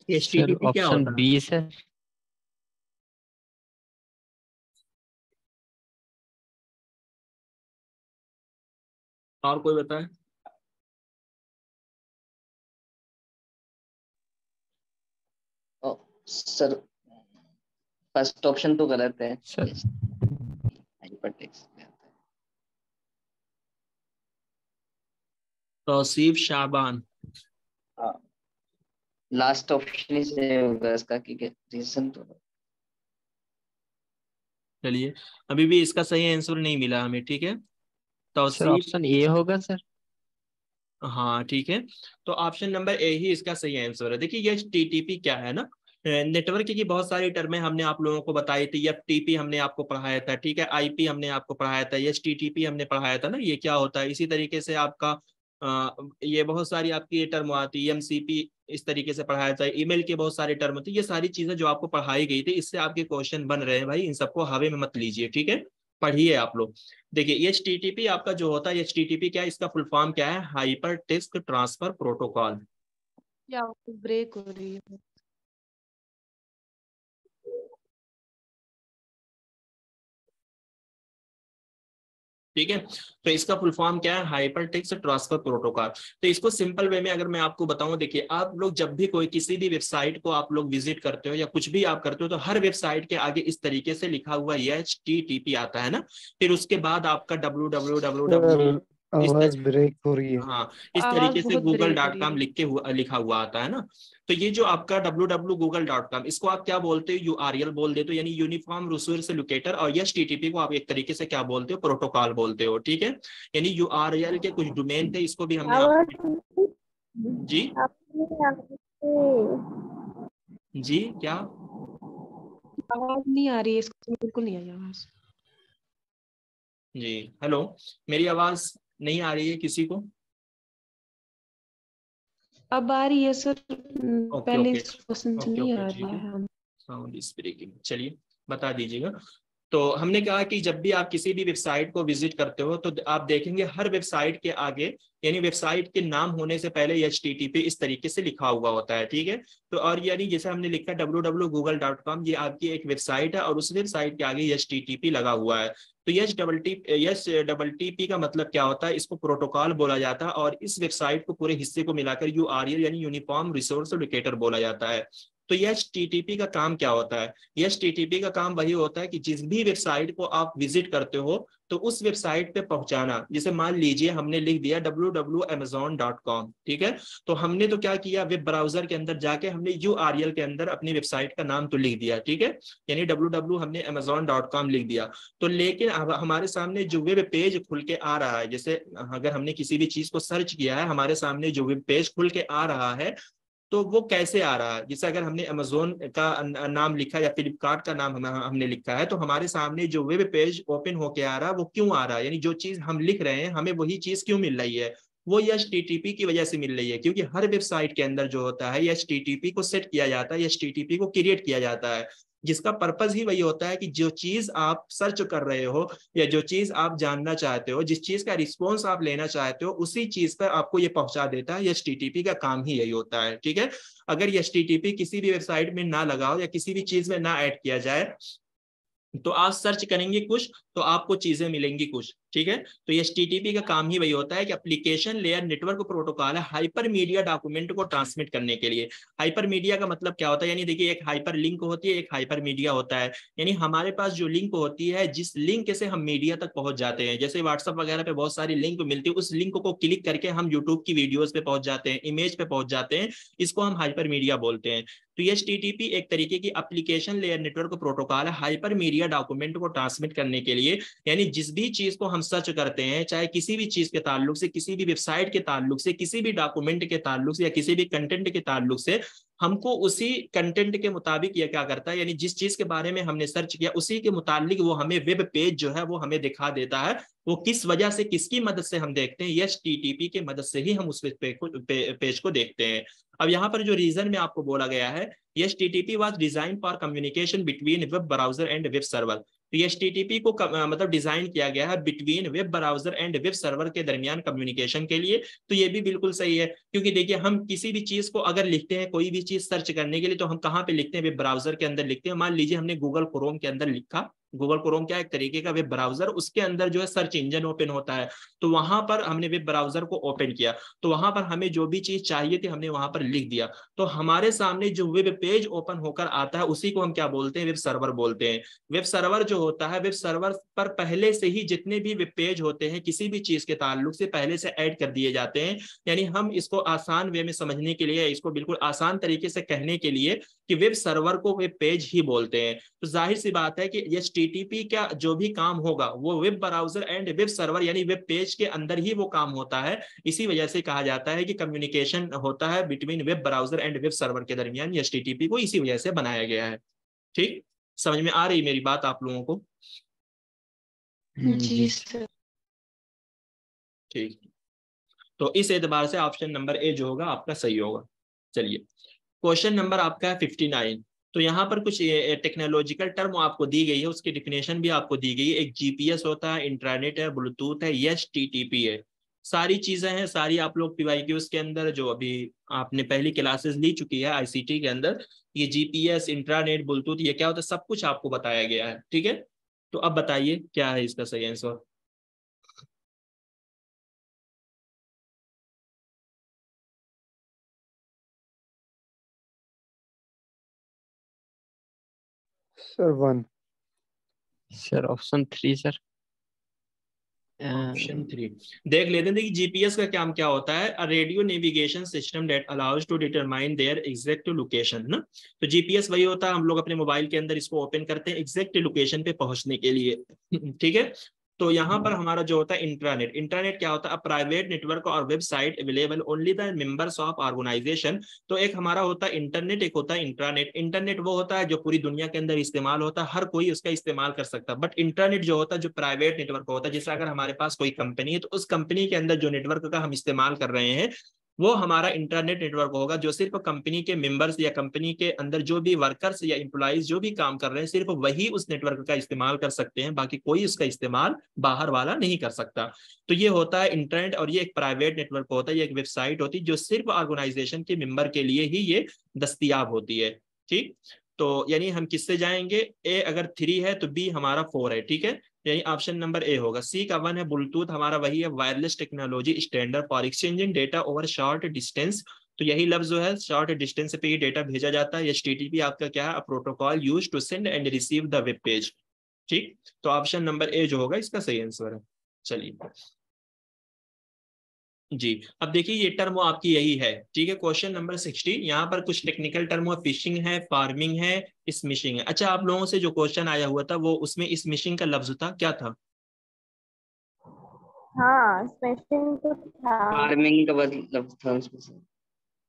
Speaker 4: सर
Speaker 1: HTTP क्या
Speaker 4: ऑप्शन
Speaker 1: होता है।
Speaker 4: B sir.
Speaker 1: और कोई बताए।
Speaker 3: सर फर्स्ट ऑप्शन तो गलत है
Speaker 4: सर
Speaker 3: हाइपरटेक्स्ट।
Speaker 1: तौसीफ शाबान।
Speaker 3: हाँ, लास्ट ऑप्शन ही सही होगा इसका क्योंकि रीजन तो
Speaker 1: चलिए, अभी भी इसका सही आंसर नहीं मिला हमें, ठीक है।
Speaker 4: सर
Speaker 1: तौसीफ,
Speaker 4: ऑप्शन ए होगा सर।
Speaker 1: हाँ ठीक है, तो ऑप्शन नंबर ए ही इसका सही आंसर है। देखिए ये टीटीपी क्या है ना, नेटवर्क की बहुत सारी टर्में हमने आप लोगों को बताई थी। एफटीपी हमने आपको पढ़ाया था, ठीक है, आईपी हमने आपको पढ़ाया था, एचटीटीपी हमने पढ़ाया था ना, ये क्या होता है। इसी तरीके से आपका ये बहुत सारी आपकी टर्म आती है, एमसीपी इस तरीके से पढ़ाया था, ईमेल के बहुत सारे टर्म होती है। ये सारी चीजें जो आपको पढ़ाई गई थी, इससे आपके क्वेश्चन बन रहे हैं भाई, इन सबको हवा में मत लीजिए, ठीक है, पढ़िए आप लोग। देखिए एचटीटीपी आपका जो होता है, एचटीटीपी क्या है, इसका फुल फॉर्म क्या है, हाइपर टेक्स्ट ट्रांसफर प्रोटोकॉल।
Speaker 7: या ब्रेक हो रही है।
Speaker 1: ठीक है, तो इसका फुल फॉर्म क्या है, हाइपर टेक्स्ट ट्रांसफर प्रोटोकॉल। तो इसको सिंपल वे में अगर मैं आपको बताऊं, देखिए आप लोग जब भी कोई किसी भी वेबसाइट को आप लोग विजिट करते हो या कुछ भी आप करते हो, तो हर वेबसाइट के आगे इस तरीके से लिखा हुआ HTTP आता है ना, फिर उसके बाद आपका www
Speaker 6: आवाज ब्रेक हो रही है।
Speaker 1: हाँ, इस
Speaker 7: आवाज
Speaker 1: तरीके से
Speaker 7: बहुत ब्रेक हो रही
Speaker 1: google.com
Speaker 7: है।
Speaker 1: लिखा हुआ आता है ना। तो ये जो आपका www.google.com, इसको आप क्या बोलते हो, यूआरएल बोल देते हो, यानी यूनिफॉर्म रिसोर्स लोकेटर, और एचटीटीपी को आप एक तरीके से क्या बोलते हो, प्रोटोकॉल बोलते हो, ठीक है। यानी यूआरएल के कुछ डोमेन थे, इसको भी हमने आपको जी जी क्या
Speaker 7: आवाज नहीं आ रही है, इसको बिल्कुल नहीं आई आवाज।
Speaker 1: जी हेलो, मेरी आवाज नहीं आ रही है किसी को?
Speaker 7: अब आ रही है सर,
Speaker 1: ओके
Speaker 7: पहले
Speaker 1: ओके
Speaker 7: इस क्वेश्चन से
Speaker 1: ओके
Speaker 7: नहीं
Speaker 1: ओके
Speaker 7: आ
Speaker 1: ठीक
Speaker 7: रहा
Speaker 1: है,
Speaker 7: है।
Speaker 1: साउंड इज ब्रेकिंग, चलिए बता दीजिएगा। तो हमने कहा कि जब भी आप किसी भी वेबसाइट को विजिट करते हो, तो आप देखेंगे हर वेबसाइट के आगे, यानी वेबसाइट के नाम होने से पहले HTTP इस तरीके से लिखा हुआ होता है, ठीक है। तो और यानी जैसे हमने लिखा www.google.com, ये आपकी एक वेबसाइट है और उस वेबसाइट के आगे HTTP लगा हुआ है। तो HTTP का मतलब क्या होता है, इसको प्रोटोकॉल बोला जाता है, और इस वेबसाइट को पूरे हिस्से को मिलाकर URL यानी यूनिफॉर्म रिसोर्स लोकेटर बोला जाता है। तो HTTP का काम क्या होता है, HTTP का काम वही होता है कि जिस भी वेबसाइट को आप विजिट करते हो, तो उस वेबसाइट पे पहुंचाना। जैसे मान लीजिए हमने लिख दिया www.amazon.com, ठीक है, तो हमने तो क्या किया, वेब ब्राउजर के अंदर जाके हमने URL के अंदर अपनी वेबसाइट का नाम तो लिख दिया, ठीक है, यानी www हमने amazon.com लिख दिया। तो लेकिन अब हमारे सामने जो वेब पेज खुल के आ रहा है, जैसे अगर हमने किसी भी चीज को सर्च किया है, हमारे सामने जो वेब पेज खुल के आ रहा है, तो वो कैसे आ रहा है, जैसे अगर हमने अमेजोन का नाम लिखा या फ्लिपकार्ट का नाम हमने लिखा है, तो हमारे सामने जो वेब पेज ओपन होके आ रहा है वो क्यों आ रहा है, यानी जो चीज हम लिख रहे हैं हमें वही चीज क्यों मिल रही है, वो HTTP की वजह से मिल रही है। क्योंकि हर वेबसाइट के अंदर जो होता है HTTP को सेट किया जाता है, HTTP को क्रिएट किया जाता है, जिसका पर्पज ही वही होता है कि जो चीज आप सर्च कर रहे हो या जो चीज आप जानना चाहते हो, जिस चीज का रिस्पॉन्स आप लेना चाहते हो, उसी चीज पर आपको ये पहुंचा देता है। HTTP का काम ही यही होता है, ठीक है। अगर HTTP किसी भी वेबसाइट में ना लगाओ या किसी भी चीज में ना ऐड किया जाए, तो आप सर्च करेंगे कुछ तो आपको चीजें मिलेंगी कुछ, ठीक है। तो HTTP का काम ही वही होता है कि एप्लीकेशन लेयर नेटवर्क प्रोटोकॉल है हाइपर मीडिया डॉक्यूमेंट को ट्रांसमिट करने के लिए। हाइपर मीडिया का मतलब क्या होता है, यानी देखिए एक हाइपर लिंक होती है, एक हाइपर मीडिया होता है। यानी हमारे पास जो लिंक होती है, जिस लिंक से हम मीडिया तक पहुंच जाते हैं, जैसे व्हाट्सएप वगैरह पे बहुत सारी लिंक मिलती है, उस लिंक को क्लिक करके हम यूट्यूब की वीडियोज पे पहुंच जाते हैं, इमेज पे पहुंच जाते हैं, इसको हम हाइपर मीडिया बोलते हैं। तो HTTP एक तरीके की एप्लीकेशन लेयर नेटवर्क प्रोटोकॉल है हाइपर मीडिया डॉक्यूमेंट को ट्रांसमिट करने के लिए। यानी जिस भी चीज को हम सर्च करते हैं, चाहे किसी भी चीज के ताल्लुक से, किसी भी वेबसाइट के ताल्लुक से, किसी भी डॉक्यूमेंट के ताल्लुक से या किसी भी कंटेंट के ताल्लुक से, हमको उसी कंटेंट के मुताबिक ये क्या करता है, यानी जिस चीज के बारे में हमने सर्च किया उसी के मुताबिक वो हमें वेब पेज जो है वो हमें दिखा देता है। वो किस वजह से, किसकी मदद से हम देखते हैं, HTTP की मदद से ही हम उस पेज को देखते हैं। अब यहाँ पर जो रीजन में आपको बोला गया है, HTTP was designed for communication between web browser and web server। तो HTTP को मतलब डिजाइन किया गया है between web browser and web server के दरमियान कम्युनिकेशन के लिए। तो ये भी बिल्कुल सही है, क्योंकि देखिए हम किसी भी चीज को अगर लिखते हैं, कोई भी चीज सर्च करने के लिए, तो हम कहाँ पे लिखते हैं, वेब ब्राउजर के अंदर लिखते हैं। मान लीजिए हमने गूगल क्रोम के अंदर लिखा, गूगल क्रोम क्या एक तरीके का वेब ब्राउजर, उसके अंदर जो है सर्च इंजन ओपन होता है, तो वहां पर हमने वेब ब्राउजर को ओपन किया, तो वहां पर हमें जो भी चीज चाहिए थी हमने वहां पर लिख दिया, तो हमारे सामने जो वेब पेज ओपन होकर आता है उसी को हम क्या बोलते हैं, वेब सर्वर बोलते हैं। वेब सर्वर जो होता है, वेब सर्वर पर पहले से ही जितने भी वेब पेज होते हैं किसी भी चीज के ताल्लुक से पहले से ऐड कर दिए जाते हैं। यानी हम इसको आसान वे में समझने के लिए, इसको बिल्कुल आसान तरीके से कहने के लिए, कि वेब सर्वर को वेब पेज ही बोलते हैं। तो जाहिर सी बात है कि HTTP का जो भी काम होगा वो web browser and web server यानी वेब पेज के अंदर ही वो काम होता है। इसी वजह से कहा जाता है कि कम्युनिकेशन होता है between web browser and web server के दरमियान, HTTP को इसी वजह से बनाया गया है। ठीक, समझ में आ रही मेरी बात आप लोगों को?
Speaker 7: जी सर।
Speaker 1: ठीक, तो इस एतबार से ऑप्शन नंबर ए जो होगा आपका सही होगा। चलिए, क्वेश्चन नंबर आपका है 59। तो यहाँ पर कुछ टेक्नोलॉजिकल टर्म आपको दी गई है, उसकी डिफिनेशन भी आपको दी गई है। एक जीपीएस होता है, इंट्रानेट है, ब्लूटूथ है, HTTP है, सारी चीजें हैं, सारी आप लोग PYQs के अंदर जो अभी आपने पहली क्लासेस ली चुकी है ICT के अंदर, ये जीपीएस, इंट्रानेट, ब्लूटूथ ये क्या होता है सब कुछ आपको बताया गया है। ठीक है, तो अब बताइए क्या है इसका सही answer?
Speaker 6: Sir 1।
Speaker 4: Sir option 3 sir.
Speaker 1: Option 3 देख लेते हैं। देखिए जीपीएस का काम क्या होता है? A radio navigation system that allows to determine their exact location ना। तो जीपीएस वही होता है, हम लोग अपने मोबाइल के अंदर इसको ओपन करते हैं एग्जैक्ट लोकेशन पे पहुंचने के लिए। ठीक है, तो यहाँ पर हमारा जो होता है इंट्रानेट, इंटरनेट क्या होता है? प्राइवेट नेटवर्क और website available only the members of organisation. तो एक हमारा होता है इंटरनेट, एक होता है इंट्रानेट। इंटरनेट वो होता है जो पूरी दुनिया के अंदर इस्तेमाल होता है, हर कोई उसका इस्तेमाल कर सकता है। बट इंटरनेट जो होता है जो प्राइवेट नेटवर्क होता है, जैसे अगर हमारे पास कोई कंपनी है तो उस कंपनी के अंदर जो नेटवर्क का हम इस्तेमाल कर रहे हैं वो हमारा इंटरनेट नेटवर्क होगा, जो सिर्फ कंपनी के मेंबर्स या कंपनी के अंदर जो भी वर्कर्स या एम्प्लॉइज जो भी काम कर रहे हैं सिर्फ वही उस नेटवर्क का इस्तेमाल कर सकते हैं, बाकी कोई उसका इस्तेमाल बाहर वाला नहीं कर सकता। तो ये होता है इंटरनेट, और ये एक प्राइवेट नेटवर्क होता है, ये एक वेबसाइट होती है जो सिर्फ ऑर्गेनाइजेशन के मेंबर के लिए ही ये दस्तयाब होती है। ठीक, तो यानी हम किससे जाएंगे? ए अगर 3 है तो बी हमारा 4 है। ठीक है, यानी ऑप्शन नंबर ए होगा। सी का 1 है ब्लूटूथ, हमारा वही है wireless technology standard for exchanging data over short distance. तो यही लफ्ज जो है शॉर्ट डिस्टेंस पे ये डेटा भेजा जाता है। HTTP आपका क्या है? Protocol use to send and receive the web page. ठीक, तो ऑप्शन नंबर ए जो होगा इसका सही आंसर है। चलिए जी, अब देखिए ये टर्म आपकी यही है। ठीक है, क्वेश्चन नंबर 60, यहाँ पर कुछ टेक्निकल टर्म फिशिंग है, फार्मिंग है, स्मिशिंग है। अच्छा, आप लोगों से जो क्वेश्चन आया हुआ था वो उसमें स्मिशिंग का लफ्ज था, क्या था?
Speaker 2: हाँ स्मैशिंग तो था।
Speaker 3: फार्मिंग का मतलब था उसमें से।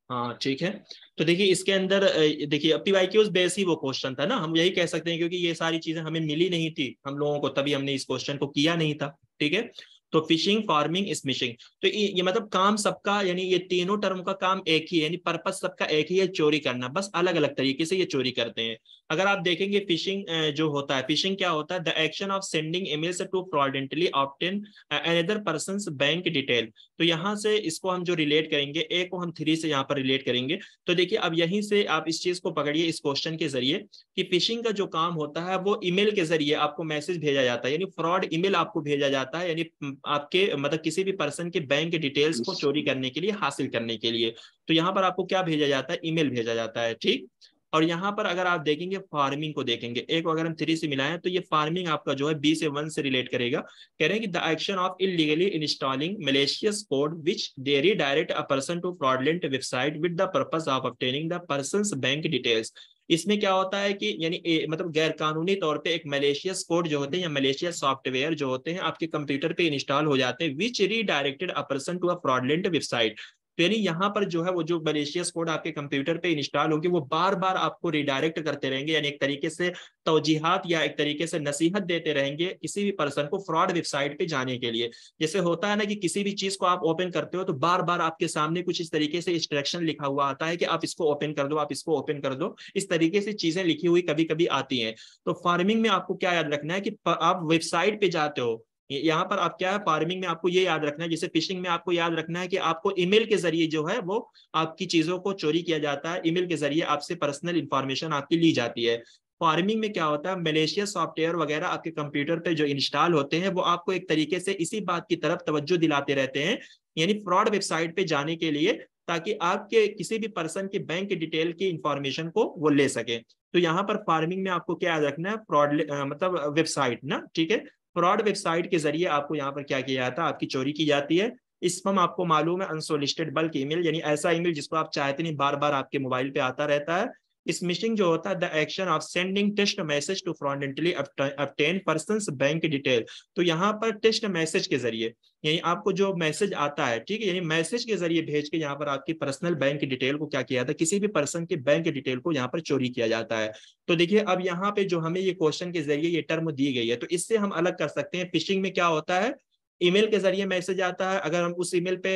Speaker 1: हाँ ठीक है, तो देखिए इसके अंदर देखिए PYQs बेस ही वो क्वेश्चन था ना, हम यही कह सकते हैं, क्योंकि ये सारी चीजें हमें मिली नहीं थी हम लोगों को, तभी हमने इस क्वेश्चन को किया नहीं था। ठीक है, तो फिशिंग, फार्मिंग, स्मिशिंग, तो ये मतलब काम सबका, यानी ये तीनों टर्म का काम एक ही है, यानी पर्पस सबका एक ही है, चोरी करना, बस अलग अलग तरीके से ये चोरी करते हैं। अगर आप देखेंगे फिशिंग जो होता है, फिशिंग क्या होता है? The action of sending emails to fraudulently obtain another person's bank detail. तो यहाँ से इसको हम जो रिलेट करेंगे, ए को हम 3 से यहाँ पर रिलेट करेंगे। तो देखिए अब यहीं से आप इस चीज को पकड़िए इस क्वेश्चन के जरिए कि फिशिंग का जो काम होता है वो ईमेल के जरिए आपको मैसेज भेजा जाता है, यानी फ्रॉड ईमेल आपको भेजा जाता है, यानी आपके मतलब किसी भी पर्सन के बैंक डिटेल्स को चोरी करने के लिए, हासिल करने के लिए। तो यहाँ पर आपको क्या भेजा जाता है? ईमेल भेजा जाता है। ठीक, और यहाँ पर अगर आप देखेंगे फार्मिंग को देखेंगे, एक को अगर हम 3 से मिलाएं तो ये फार्मिंग आपका जो है B से 1 से रिलेट करेगा। कह रहे हैं कि the action of illegally installing malicious code which they redirect a person to fraudulent website with the purpose of obtaining the person's bank details. इसमें क्या होता है कि यानी मतलब गैर कानूनी तौर पे एक मैलिशियस कोड जो होते हैं या मैलिशियस सॉफ्टवेयर जो होते हैं आपके कंप्यूटर पे इंस्टॉल हो जाते हैं, which redirected a person to a fraudulent website. तो यानी यहाँ पर जो है वो जो मैलिशियस कोड आपके कंप्यूटर पे इंस्टॉल होंगे वो बार बार आपको रिडायरेक्ट करते रहेंगे, यानी एक तरीके से तौजीहात या एक तरीके से नसीहत देते रहेंगे किसी भी पर्सन को फ्रॉड वेबसाइट पे जाने के लिए। जैसे होता है ना कि किसी भी चीज को आप ओपन करते हो तो बार बार आपके सामने कुछ इस तरीके से इंस्ट्रक्शन लिखा हुआ आता है कि आप इसको ओपन कर दो, आप इसको ओपन कर दो, इस तरीके से चीजें लिखी हुई कभी कभी आती हैं। तो फार्मिंग में आपको क्या याद रखना है कि आप वेबसाइट पे जाते हो, यहाँ पर आप क्या है फार्मिंग में आपको ये याद रखना है, जैसे फिशिंग में आपको याद रखना है कि आपको ईमेल के जरिए जो है वो आपकी चीजों को चोरी किया जाता है, ईमेल के जरिए आपसे पर्सनल इंफॉर्मेशन आपकी ली जाती है। फार्मिंग में क्या होता है? मैलिशियस सॉफ्टवेयर वगैरह आपके कंप्यूटर पे जो इंस्टॉल होते हैं वो आपको एक तरीके से इसी बात की तरफ तवज्जो दिलाते रहते हैं, यानी फ्रॉड वेबसाइट पे जाने के लिए, ताकि आपके किसी भी पर्सन की बैंक डिटेल की इंफॉर्मेशन को वो ले सके। तो यहाँ पर फार्मिंग में आपको क्या याद रखना है? फ्रॉड मतलब वेबसाइट ना, ठीक है, फ्रॉड वेबसाइट के जरिए आपको यहाँ पर क्या किया जाता है? आपकी चोरी की जाती है। स्पैम आपको मालूम है, अनसोलिसिटेड बल्क ईमेल, यानी ऐसा ईमेल जिसको आप चाहते नहीं, बार बार आपके मोबाइल पे आता रहता है, स्मिशिंग जो होता है the action of sending text message to fraudulently obtain person's bank detail. तो यहाँ पर टेक्स्ट मैसेज के जरिए, यानी आपको जो मैसेज आता है, ठीक है, यानी मैसेज के जरिए भेज के यहाँ पर आपकी पर्सनल बैंक डिटेल को क्या किया जाता है, किसी भी पर्सन के बैंक डिटेल को यहाँ पर चोरी किया जाता है। तो देखिए अब यहाँ पे जो हमें ये क्वेश्चन के जरिए ये टर्म दी गई है, तो इससे हम अलग कर सकते हैं। फिशिंग में क्या होता है, ईमेल के जरिए मैसेज आता है, अगर हम उस ईमेल पे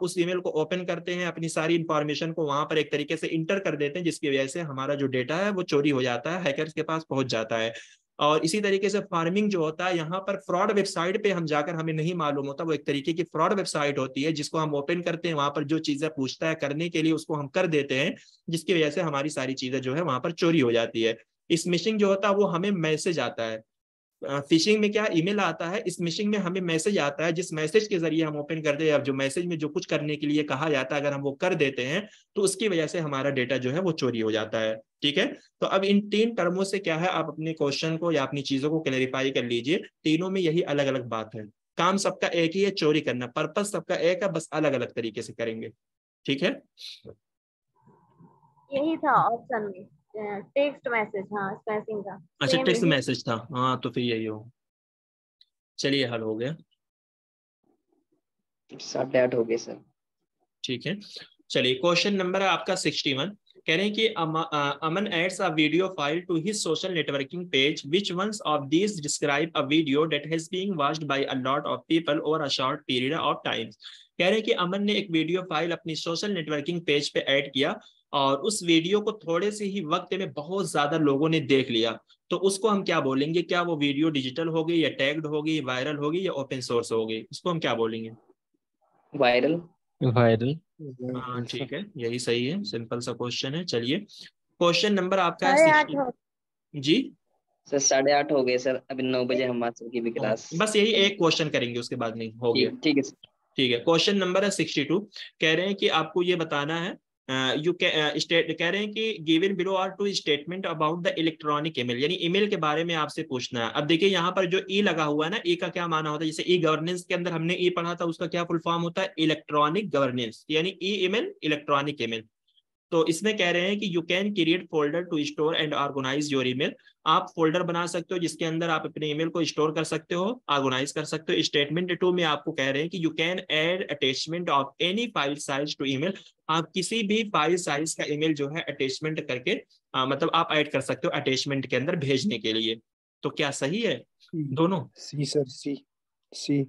Speaker 1: उस ईमेल को ओपन करते हैं, अपनी सारी इंफॉर्मेशन को वहां पर एक तरीके से इंटर कर देते हैं, जिसकी वजह से हमारा जो डेटा है वो चोरी हो जाता है, हैकर्स के पास पहुंच जाता है। और इसी तरीके से फार्मिंग जो होता है, यहाँ पर फ्रॉड वेबसाइट पे हम जाकर हमें नहीं मालूम होता, वो एक तरीके की फ्रॉड वेबसाइट होती है जिसको हम ओपन करते हैं, वहां पर जो चीजें पूछता है करने के लिए उसको हम कर देते हैं, जिसकी वजह से हमारी सारी चीजें जो है वहां पर चोरी हो जाती है। स्मिशिंग जो होता है वो हमें मैसेज आता है, फिशिंग में क्या ईमेल आता है, इस मिशिंग में हमें मैसेज आता है, जिस मैसेज के जरिए हम ओपन करते हैं, जो मैसेज में जो कुछ करने के लिए कहा जाता है अगर हम वो कर देते हैं तो उसकी वजह से हमारा डेटा जो है वो चोरी हो जाता है। ठीक है, तो अब इन 3 टर्मों से क्या है, आप अपने क्वेश्चन को या अपनी चीजों को क्लैरिफाई कर लीजिए। तीनों में यही अलग अलग बात है, काम सबका एक ही है, चोरी करना, पर्पस सबका एक है, बस अलग अलग तरीके से करेंगे। ठीक है,
Speaker 2: यही था ऑप्शन में, टेक्स्ट मैसेज, हाँ स्पैसिंग का
Speaker 1: अच्छा
Speaker 2: सेम
Speaker 1: टेक्स्ट
Speaker 2: यही।
Speaker 1: मैसेज था, हाँ तो फिर यही हो। चलिए हल हो गया।
Speaker 3: 8:30 हो गए सर।
Speaker 1: ठीक है, चलिए क्वेश्चन नंबर है आपका 61। कह रहे हैं कि Aman adds a video file to his social networking page which ones of these describe a video that has been watched by a lot of people over a short period of time. कह रहे हैं कि अमन ने एक वीडियो फाइल अपनी सोशल नेटवर्किंग पेज पे ऐड किया और उस वीडियो को थोड़े से ही वक्त में बहुत ज्यादा लोगों ने देख लिया, तो उसको हम क्या बोलेंगे? क्या वो वीडियो डिजिटल होगी या टैग्ड होगी, वायरल होगी या ओपन सोर्स होगी? उसको हम क्या बोलेंगे?
Speaker 3: वायरल।
Speaker 4: वायरल।
Speaker 1: हाँ ठीक है, यही सही है, सिंपल सा क्वेश्चन है। चलिए क्वेश्चन नंबर आपका है
Speaker 2: 8:30
Speaker 1: 60।
Speaker 2: हो।
Speaker 1: जी
Speaker 3: सर 8:30 हो गए सर, अभी 9 बजे हमारे की भी क्लास।
Speaker 1: बस यही एक क्वेश्चन करेंगे, उसके बाद नहीं हो गया।
Speaker 3: ठीक ठीक है सर।
Speaker 1: ठीक है, क्वेश्चन नंबर है 62। कह रहे हैं कि आपको ये बताना है, कह रहे हैं कि given below are 2 statement about the electronic email, यानी ईमेल के बारे में आपसे पूछना है। अब देखिए यहाँ पर जो ई लगा हुआ है ना, ई का क्या माना होता है? जैसे ई गवर्नेंस के अंदर हमने ई पढ़ा था, उसका क्या फुल फॉर्म होता है? इलेक्ट्रॉनिक गवर्नेंस, यानी ई ईमेल, इलेक्ट्रॉनिक ईमेल। तो इसमें कह रहे हैं कि you can create folder to store and organize your email. आप फोल्डर बना सकते हो जिसके अंदर आप अपने ईमेल को स्टोर कर सकते हो, ऑर्गेनाइज कर सकते हो। स्टेटमेंट 2 में आपको कह रहे हैं कि you can add attachment of any file size to email. आप किसी भी फाइल साइज का ईमेल जो है अटैचमेंट करके मतलब आप ऐड कर सकते हो अटैचमेंट के अंदर भेजने के लिए। तो क्या सही है दोनों?
Speaker 6: सी सर, सी।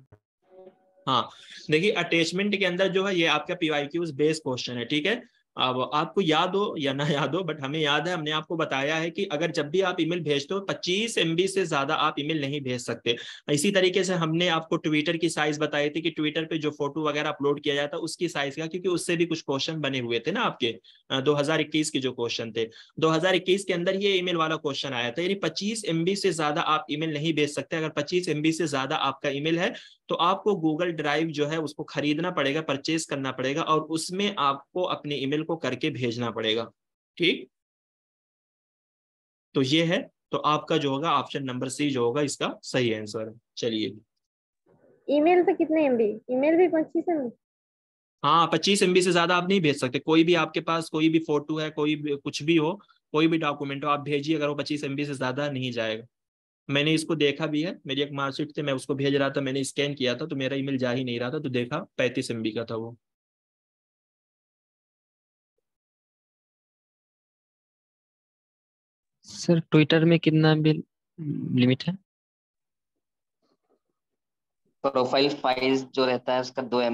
Speaker 1: हाँ, देखिए अटैचमेंट के अंदर जो है ये आपका PYQ बेस्ड क्वेश्चन है। ठीक है, अब आपको याद हो या ना याद हो, बट हमें याद है, हमने आपको बताया है कि अगर जब भी आप ईमेल भेजते हो 25 MB से ज्यादा आप ईमेल नहीं भेज सकते। इसी तरीके से हमने आपको ट्विटर की साइज बताई थी कि ट्विटर पे जो फोटो वगैरह अपलोड किया जाता है उसकी साइज का, क्योंकि उससे भी कुछ क्वेश्चन बने हुए थे ना आपके 2021 के जो क्वेश्चन थे, 2021 के अंदर ये ईमेल वाला क्वेश्चन आया था। यानी 25 MB से ज्यादा आप ईमेल नहीं भेज सकते। अगर 25 MB से ज्यादा आपका ईमेल है तो आपको गूगल ड्राइव जो है उसको खरीदना पड़ेगा, परचेज करना पड़ेगा, और उसमें आपको अपने ईमेल को करके भेजना पड़ेगा। ठीक, तो ये है, तो आपका जो होगा ऑप्शन नंबर सी जो होगा इसका सही आंसर है। चलिए,
Speaker 2: ईमेल पे कितने MB? ईमेल भी 25 MB?
Speaker 1: हाँ 25 MB से ज्यादा आप नहीं भेज सकते। कोई भी आपके पास कोई भी फोटो है, कोई भी कुछ भी हो, कोई भी डॉक्यूमेंट हो, आप भेजिए, अगर वो 25 MB से ज्यादा नहीं जाएगा। मैंने इसको देखा भी है, मेरी एक मार्कशीट थी, मैं उसको भेज रहा था, मैंने स्कैन किया था तो मेरा ईमेल जा ही नहीं रहा था, तो देखा 35 MB का था वो।
Speaker 4: सर ट्विटर में कितना बिल लिमिट है?
Speaker 3: प्रोफाइल फाइल जो रहता है उसका 2 MB